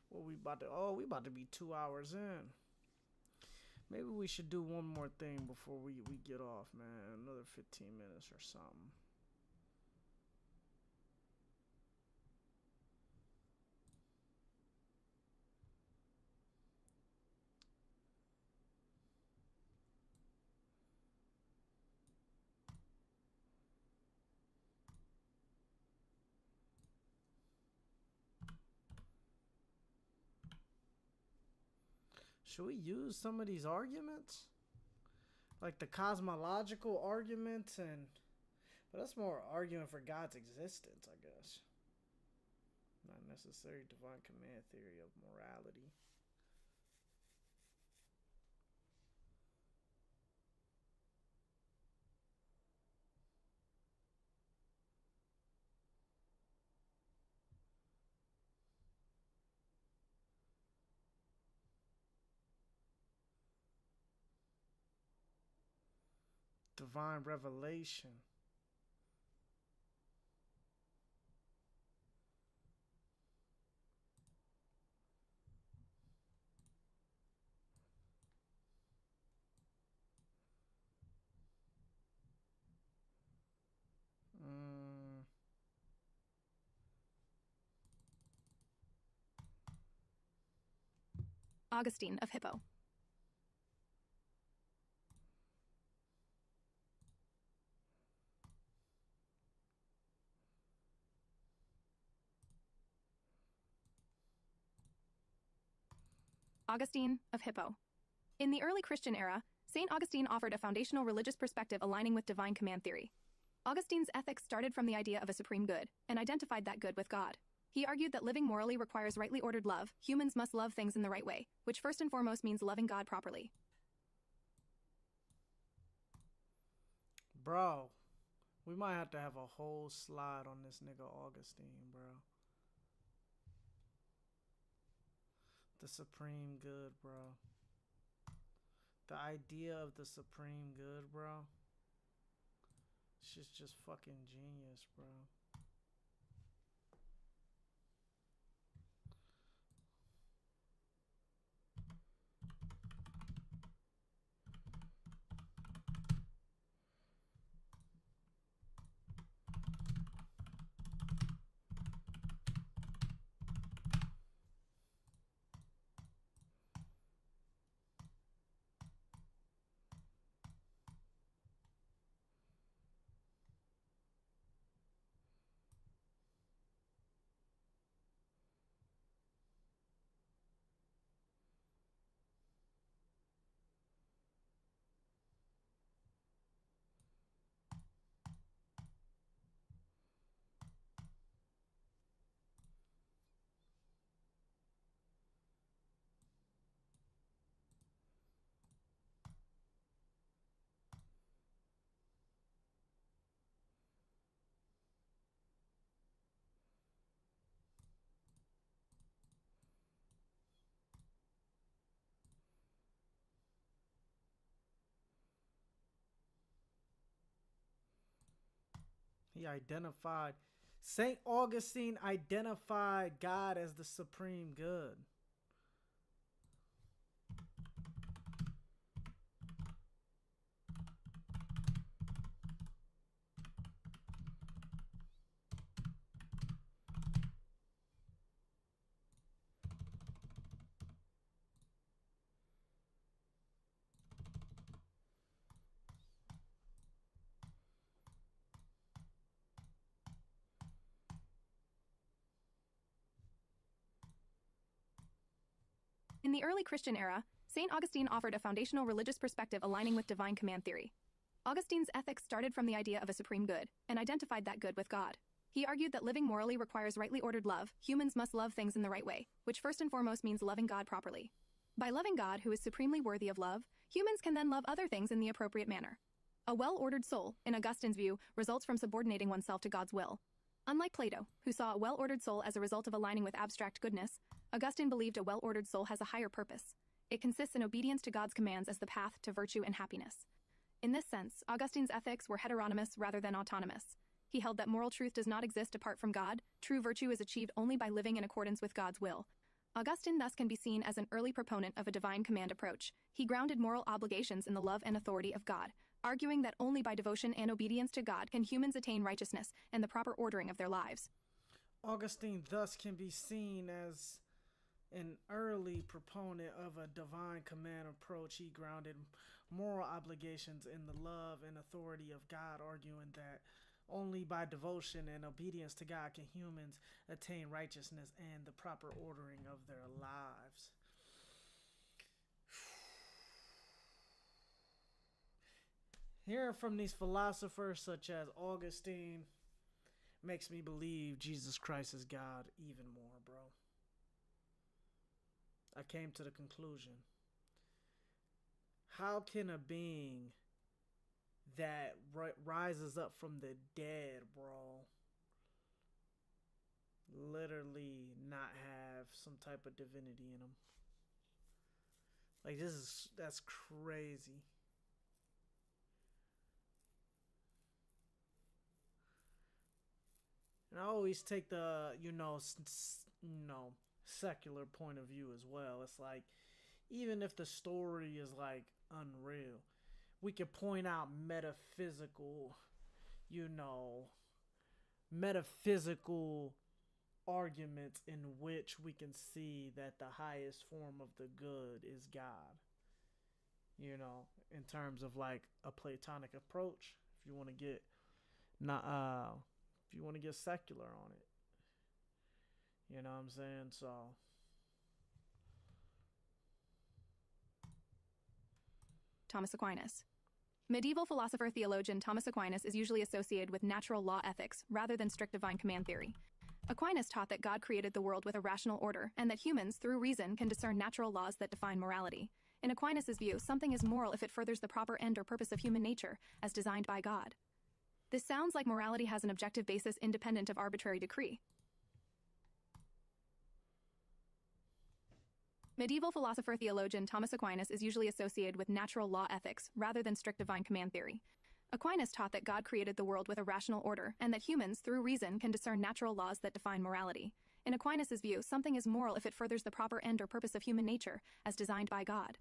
What we about to, oh, we about to be 2 hours in. Maybe we should do one more thing before we get off, man. Another 15 minutes or something. Should we use some of these arguments? Like the cosmological arguments, but that's more arguing for God's existence, I guess. Not necessarily divine command theory of morality. Divine revelation. Augustine of Hippo. Augustine of Hippo. In the early Christian era, St. Augustine offered a foundational religious perspective aligning with divine command theory. Augustine's ethics started from the idea of a supreme good and identified that good with God. He argued that living morally requires rightly ordered love. Humans must love things in the right way, which first and foremost means loving God properly. Bro, we might have to have a whole slide on this nigga Augustine, bro. The supreme good, bro. The idea of the supreme good, bro. Shit's just fucking genius, bro. He identified, St. Augustine identified God as the supreme good. the early Christian era, St. Augustine offered a foundational religious perspective aligning with divine command theory. Augustine's ethics started from the idea of a supreme good and identified that good with God. He argued that living morally requires rightly ordered love. Humans must love things in the right way, which first and foremost means loving God properly. By loving God, who is supremely worthy of love, humans can then love other things in the appropriate manner. A well-ordered soul, in Augustine's view, results from subordinating oneself to God's will. Unlike Plato, who saw a well-ordered soul as a result of aligning with abstract goodness, Augustine believed a well-ordered soul has a higher purpose. It consists in obedience to God's commands as the path to virtue and happiness. In this sense, Augustine's ethics were heteronymous rather than autonomous. He held that moral truth does not exist apart from God. True virtue is achieved only by living in accordance with God's will. Augustine thus can be seen as an early proponent of a divine command approach. He grounded moral obligations in the love and authority of God, arguing that only by devotion and obedience to God can humans attain righteousness and the proper ordering of their lives. Augustine thus can be seen as an early proponent of a divine command approach. He grounded moral obligations in the love and authority of God, arguing that only by devotion and obedience to God can humans attain righteousness and the proper ordering of their lives. Hearing from these philosophers such as Augustine makes me believe Jesus Christ is God even more, bro. I came to the conclusion. How can a being that rises up from the dead, bro, literally not have some type of divinity in them? Like, that's crazy. And I always take the, secular point of view as well. It's like, even if the story is like unreal, we could point out metaphysical arguments in which we can see that the highest form of the good is God. In terms of like a Platonic approach, if you want to get secular on it. You know what I'm saying? So Thomas Aquinas. Medieval philosopher-theologian Thomas Aquinas is usually associated with natural law ethics rather than strict divine command theory. Aquinas taught that God created the world with a rational order and that humans, through reason, can discern natural laws that define morality. In Aquinas' view, something is moral if it furthers the proper end or purpose of human nature, as designed by God. This sounds like morality has an objective basis independent of arbitrary decree. Medieval philosopher-theologian Thomas Aquinas is usually associated with natural law ethics rather than strict divine command theory. Aquinas taught that God created the world with a rational order and that humans, through reason, can discern natural laws that define morality. In Aquinas' view, something is moral if it furthers the proper end or purpose of human nature, as designed by God.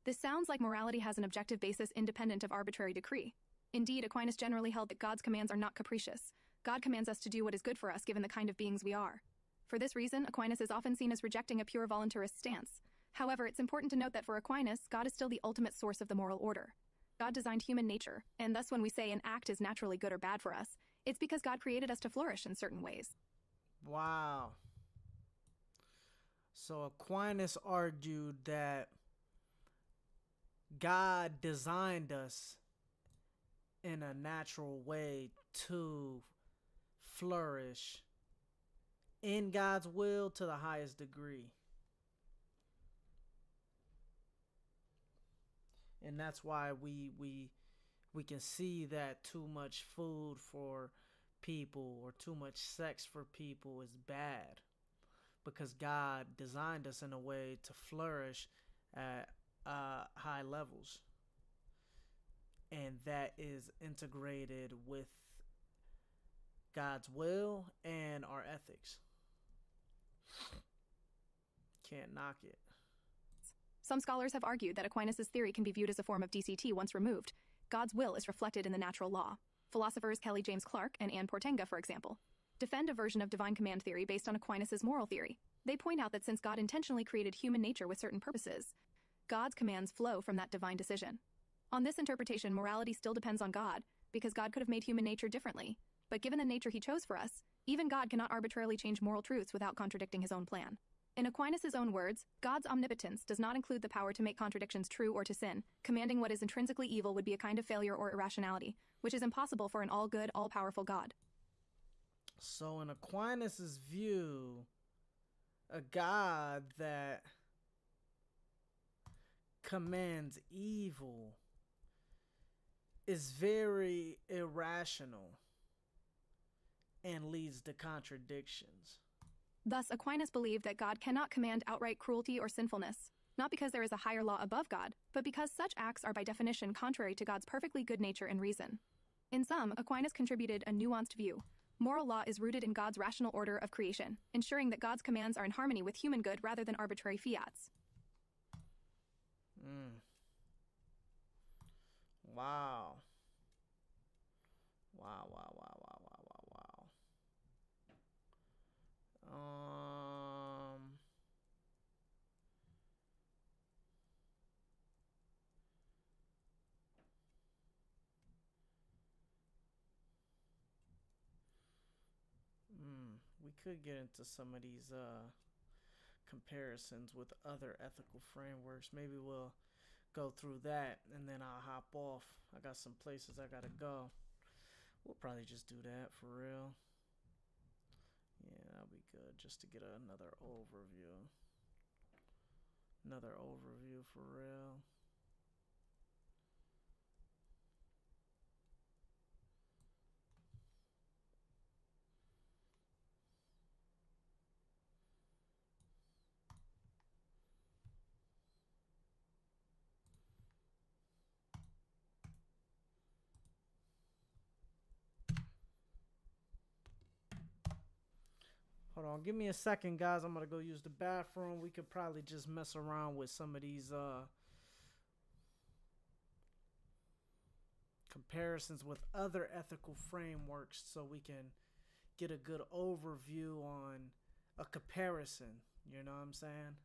This sounds like morality has an objective basis independent of arbitrary decree. Indeed, Aquinas generally held that God's commands are not capricious. God commands us to do what is good for us given the kind of beings we are. For this reason, Aquinas is often seen as rejecting a pure voluntarist stance. However, it's important to note that for Aquinas, God is still the ultimate source of the moral order. God designed human nature, and thus when we say an act is naturally good or bad for us, it's because God created us to flourish in certain ways. Wow. So Aquinas argued that God designed us in a natural way to flourish in God's will to the highest degree. And that's why we can see that too much food for people or too much sex for people is bad, because God designed us in a way to flourish at high levels, and that is integrated with God's will and our ethics. Can't knock it. Some scholars have argued that Aquinas' theory can be viewed as a form of DCT once removed. God's will is reflected in the natural law. Philosophers Kelly James Clark and Anne Portenga, for example, defend a version of divine command theory based on Aquinas' moral theory. They point out that since God intentionally created human nature with certain purposes, God's commands flow from that divine decision. On this interpretation, morality still depends on God, because God could have made human nature differently. But given the nature he chose for us, even God cannot arbitrarily change moral truths without contradicting his own plan. In Aquinas' own words, God's omnipotence does not include the power to make contradictions true or to sin. Commanding what is intrinsically evil would be a kind of failure or irrationality, which is impossible for an all-good, all-powerful God. So in Aquinas' view, a God that commands evil is very irrational and leads to contradictions. Thus, Aquinas believed that God cannot command outright cruelty or sinfulness, not because there is a higher law above God, but because such acts are by definition contrary to God's perfectly good nature and reason. In sum, Aquinas contributed a nuanced view. Moral law is rooted in God's rational order of creation, ensuring that God's commands are in harmony with human good rather than arbitrary fiats. Wow. Wow, wow, wow, wow, wow, wow, wow. We could get into some of these comparisons with other ethical frameworks. Maybe we'll go through that and then I'll hop off. I got some places I gotta go. We'll probably just do that for real. Yeah, that'll be good just to get another overview. Another overview for real. Hold on, give me a second, guys. I'm gonna go use the bathroom. We could probably just mess around with some of these comparisons with other ethical frameworks so we can get a good overview on a comparison. You know what I'm saying?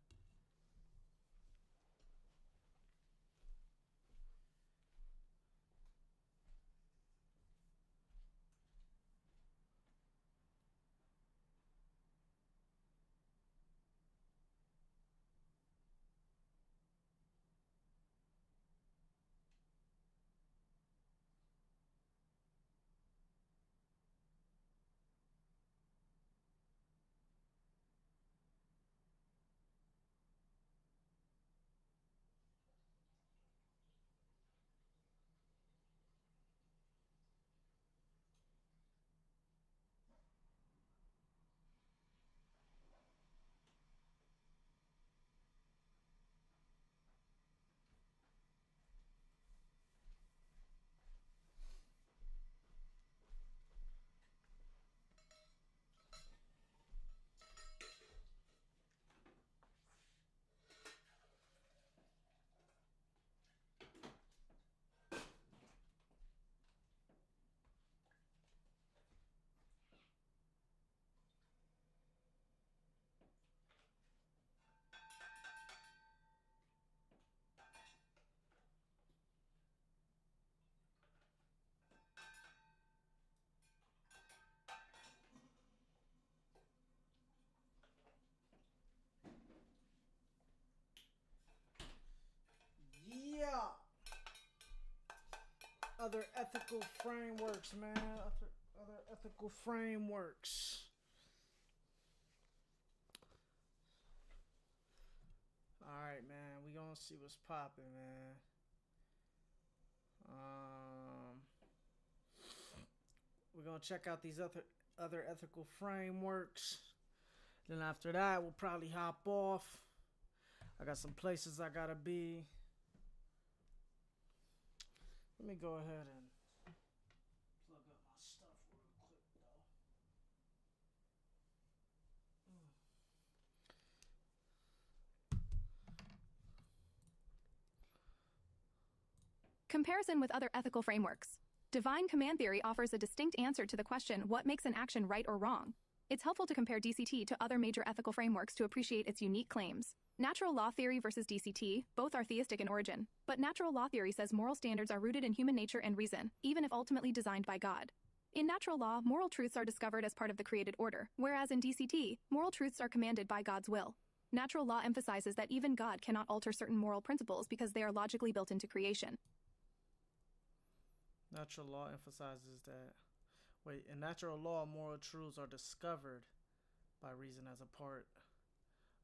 Yeah. Other ethical frameworks, man. Other ethical frameworks. Alright, man. We gonna see what's popping, man. We're gonna check out these other ethical frameworks. Then after that, we'll probably hop off. I got some places I gotta be. Let me go ahead and plug up my stuff real quick, though. Comparison with other ethical frameworks. Divine command theory offers a distinct answer to the question, what makes an action right or wrong? It's helpful to compare DCT to other major ethical frameworks to appreciate its unique claims. Natural law theory versus DCT, both are theistic in origin, but natural law theory says moral standards are rooted in human nature and reason, even if ultimately designed by God. In natural law, moral truths are discovered as part of the created order, whereas in DCT, moral truths are commanded by God's will. Natural law emphasizes that even God cannot alter certain moral principles because they are logically built into creation. Natural law emphasizes that. Wait, in natural law, moral truths are discovered by reason as a part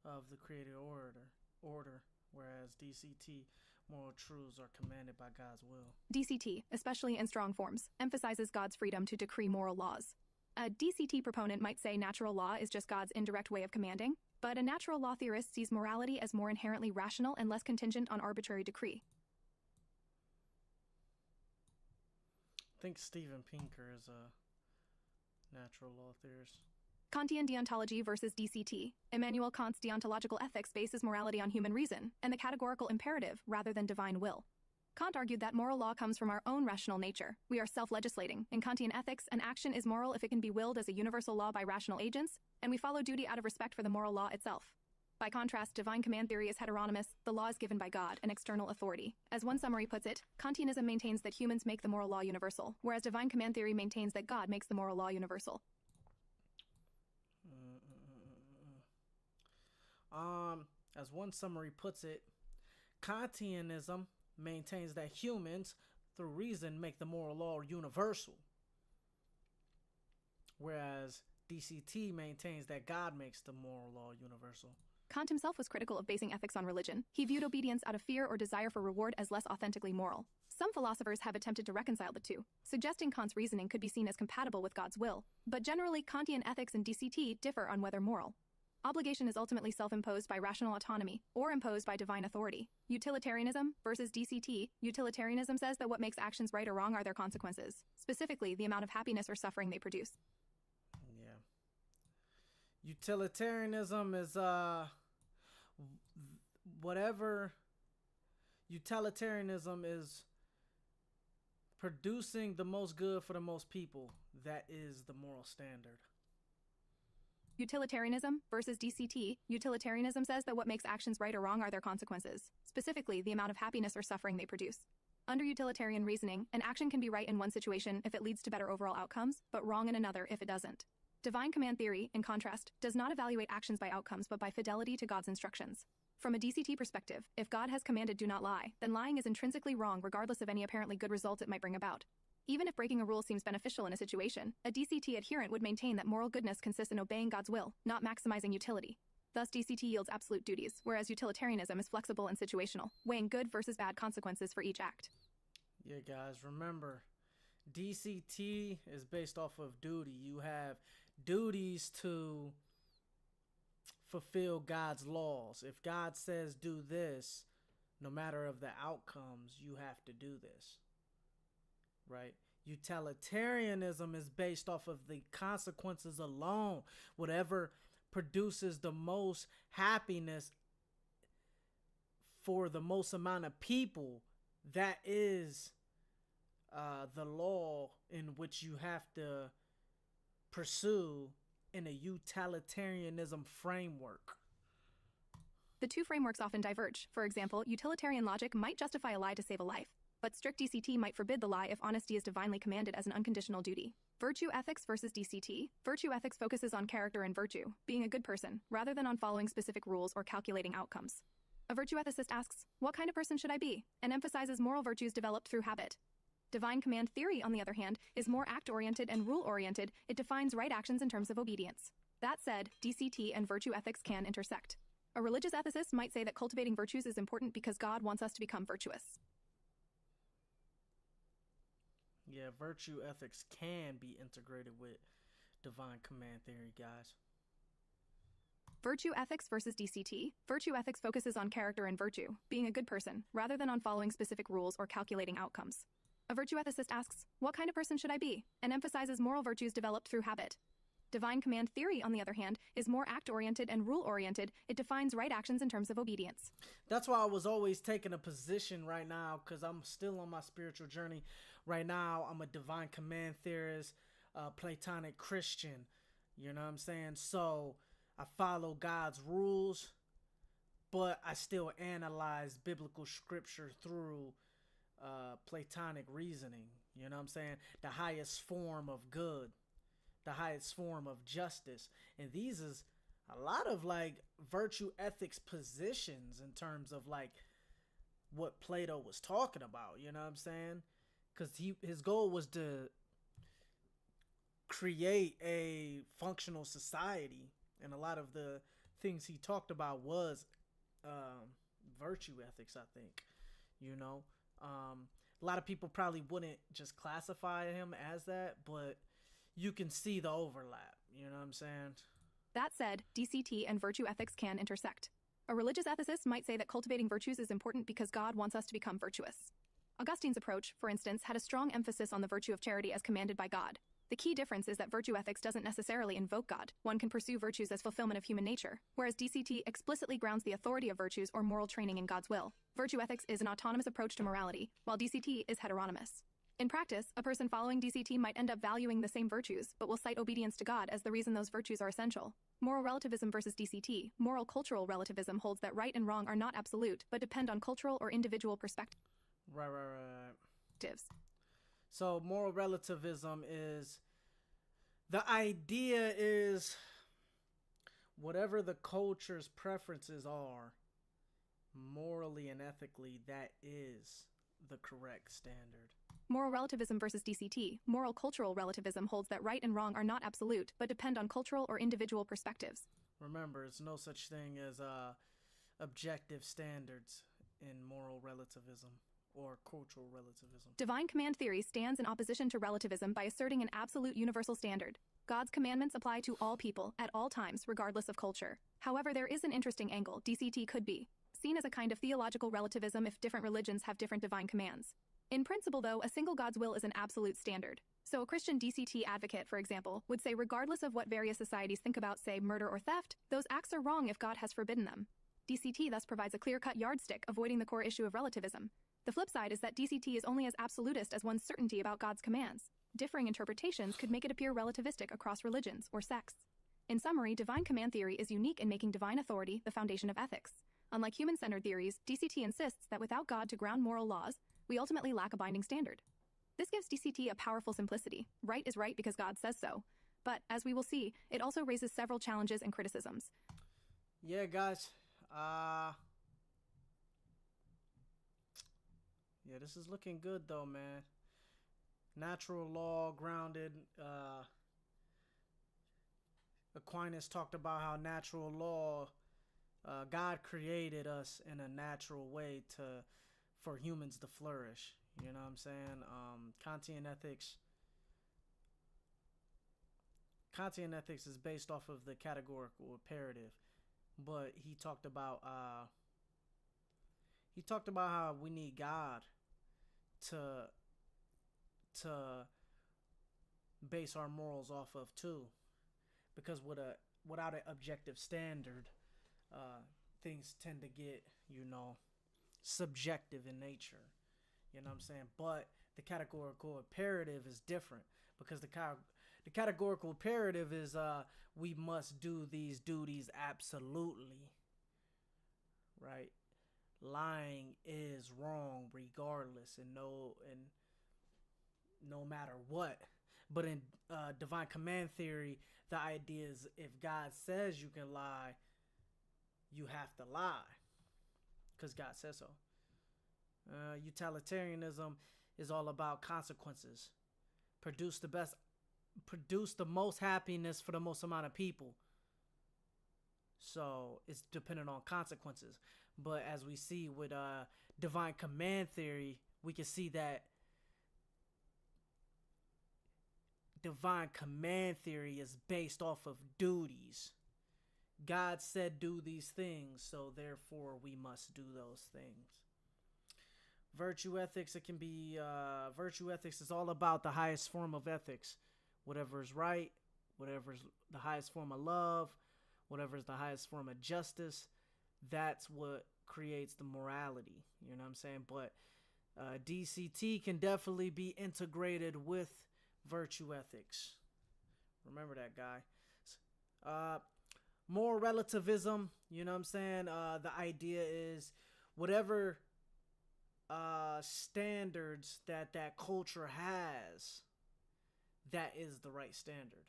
of the created order, whereas DCT, moral truths are commanded by God's will. DCT, especially in strong forms, emphasizes God's freedom to decree moral laws. A DCT proponent might say natural law is just God's indirect way of commanding, but a natural law theorist sees morality as more inherently rational and less contingent on arbitrary decree. I think Steven Pinker is a natural law theorist. Kantian deontology versus DCT. Immanuel Kant's deontological ethics bases morality on human reason and the categorical imperative rather than divine will. Kant argued that moral law comes from our own rational nature. We are self-legislating. In Kantian ethics, an action is moral if it can be willed as a universal law by rational agents, and we follow duty out of respect for the moral law itself. By contrast, divine command theory is heteronymous. The law is given by God, an external authority. As one summary puts it, Kantianism maintains that humans make the moral law universal, whereas divine command theory maintains that God makes the moral law universal. As one summary puts it, Kantianism maintains that humans, through reason, make the moral law universal, whereas DCT maintains that God makes the moral law universal. Kant himself was critical of basing ethics on religion. He viewed obedience out of fear or desire for reward as less authentically moral. Some philosophers have attempted to reconcile the two, suggesting Kant's reasoning could be seen as compatible with God's will, but generally Kantian ethics and DCT differ on whether moral. Obligation is ultimately self-imposed by rational autonomy, or imposed by divine authority. Utilitarianism versus DCT. Utilitarianism says that what makes actions right or wrong are their consequences, specifically the amount of happiness or suffering they produce. Yeah. Utilitarianism is whatever. Utilitarianism is producing the most good for the most people. That is the moral standard. Utilitarianism versus DCT. Utilitarianism says that what makes actions right or wrong are their consequences, specifically the amount of happiness or suffering they produce. Under utilitarian reasoning, an action can be right in one situation if it leads to better overall outcomes, but wrong in another if it doesn't. Divine command theory, in contrast, does not evaluate actions by outcomes but by fidelity to God's instructions. From a DCT perspective, if God has commanded do not lie, then lying is intrinsically wrong regardless of any apparently good results it might bring about. Even if breaking a rule seems beneficial in a situation, a DCT adherent would maintain that moral goodness consists in obeying God's will, not maximizing utility. Thus, DCT yields absolute duties, whereas utilitarianism is flexible and situational, weighing good versus bad consequences for each act. Yeah, guys, remember, DCT is based off of duty. You have duties to fulfill God's laws. If God says do this, no matter of the outcomes, you have to do this. Right? Utilitarianism is based off of the consequences alone. Whatever produces the most happiness for the most amount of people, that is the law in which you have to pursue in a utilitarianism framework. The two frameworks often diverge. For example, utilitarian logic might justify a lie to save a life, but strict DCT might forbid the lie if honesty is divinely commanded as an unconditional duty. Virtue ethics versus DCT. Virtue ethics focuses on character and virtue, being a good person, rather than on following specific rules or calculating outcomes. A virtue ethicist asks, what kind of person should I be? And emphasizes moral virtues developed through habit. Divine command theory, on the other hand, is more act-oriented and rule-oriented. It defines right actions in terms of obedience. That said, DCT and virtue ethics can intersect. A religious ethicist might say that cultivating virtues is important because God wants us to become virtuous. Yeah, virtue ethics can be integrated with divine command theory, guys. Virtue ethics versus DCT. Virtue ethics focuses on character and virtue, being a good person, rather than on following specific rules or calculating outcomes. A virtue ethicist asks, what kind of person should I be? And emphasizes moral virtues developed through habit. Divine command theory, on the other hand, is more act-oriented and rule-oriented. It defines right actions in terms of obedience. That's why I was always taking a position right now, because I'm still on my spiritual journey. Right now, I'm a divine command theorist, Platonic Christian. You know what I'm saying? So I follow God's rules, but I still analyze biblical scripture through Platonic reasoning. You know what I'm saying? The highest form of good, the highest form of justice. And these is a lot of like virtue ethics positions in terms of like what Plato was talking about. You know what I'm saying? Because his goal was to create a functional society, and a lot of the things he talked about was virtue ethics. I think, you know, a lot of people probably wouldn't just classify him as that, but you can see the overlap. You know what I'm saying? That said, DCT and virtue ethics can intersect. A religious ethicist might say that cultivating virtues is important because God wants us to become virtuous. Augustine's approach, for instance, had a strong emphasis on the virtue of charity as commanded by God. The key difference is that virtue ethics doesn't necessarily invoke God. One can pursue virtues as fulfillment of human nature, whereas DCT explicitly grounds the authority of virtues or moral training in God's will. Virtue ethics is an autonomous approach to morality, while DCT is heteronymous. In practice, a person following DCT might end up valuing the same virtues, but will cite obedience to God as the reason those virtues are essential. Moral relativism versus DCT. Moral cultural relativism holds that right and wrong are not absolute, but depend on cultural or individual perspectives. Right. So moral relativism is, the idea is whatever the culture's preferences are, morally and ethically, that is the correct standard. Moral relativism versus DCT. Moral cultural relativism holds that right and wrong are not absolute, but depend on cultural or individual perspectives. Remember, it's no such thing as objective standards in moral relativism or cultural relativism. Divine command theory stands in opposition to relativism by asserting an absolute universal standard. God's commandments apply to all people, at all times, regardless of culture. However, there is an interesting angle DCT could be seen as a kind of theological relativism if different religions have different divine commands. In principle, though, a single God's will is an absolute standard. So a Christian DCT advocate, for example, would say regardless of what various societies think about, say, murder or theft, those acts are wrong if God has forbidden them. DCT thus provides a clear-cut yardstick, avoiding the core issue of relativism. The flip side is that DCT is only as absolutist as one's certainty about God's commands. Differing interpretations could make it appear relativistic across religions or sects. In summary, divine command theory is unique in making divine authority the foundation of ethics. Unlike human-centered theories, DCT insists that without God to ground moral laws, we ultimately lack a binding standard. This gives DCT a powerful simplicity. Right is right because God says so. But, as we will see, it also raises several challenges and criticisms. Yeah, guys. Yeah, this is looking good, though, man. Natural law, grounded. Aquinas talked about how natural law, God created us in a natural way for humans to flourish. You know what I'm saying? Kantian ethics is based off of the categorical imperative, but he talked about how we need God to base our morals off of too, because without an objective standard, things tend to get, subjective in nature. You know what I'm saying? But the categorical imperative is different, because the categorical imperative is we must do these duties absolutely, right? Lying is wrong regardless, and no matter what. But in divine command theory, the idea is if God says you can lie, you have to lie, because God says so. Utilitarianism is all about consequences. Produce the most happiness for the most amount of people. So it's dependent on consequences. But as we see with divine command theory, we can see that divine command theory is based off of duties. God said do these things, so therefore we must do those things. Virtue ethics, virtue ethics is all about the highest form of ethics. Whatever is right, whatever is the highest form of love, whatever is the highest form of justice, that's what creates the morality. You know what I'm saying? But DCT can definitely be integrated with virtue ethics. Remember that, guy. Moral relativism, you know what I'm saying? The idea is whatever standards that culture has, that is the right standard.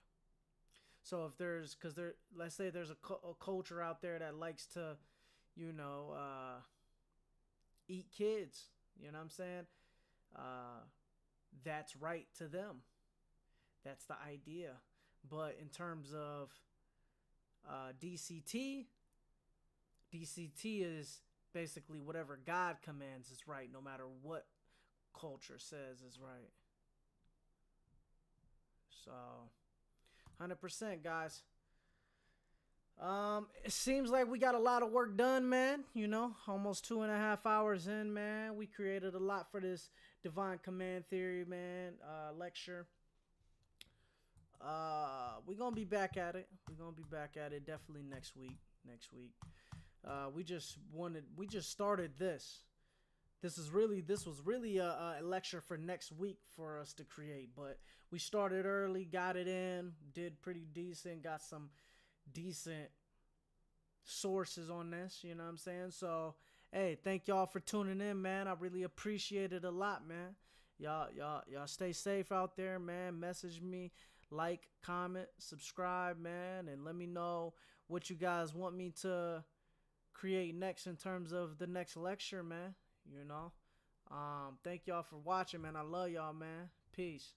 So if there's, because there, let's say there's a culture out there that likes to, you know, eat kids. You know what I'm saying? That's right to them. That's the idea. But in terms of DCT, DCT is basically whatever God commands is right, no matter what culture says is right. So, 100%, guys. It seems like we got a lot of work done, man. You know, almost 2.5 hours in, man. We created a lot for this divine command theory, man, lecture. We're gonna be back at it. We're gonna be back at it definitely next week. We just started this. This was really a lecture for next week for us to create, but we started early, got it in, did pretty decent, got some decent sources on this, you know what I'm saying? So, hey, thank y'all for tuning in, man. I really appreciate it a lot, man. Y'all stay safe out there, man. Message me, like, comment, subscribe, man, and let me know what you guys want me to create next in terms of the next lecture, man. You know, thank y'all for watching, man. I love y'all, man. Peace.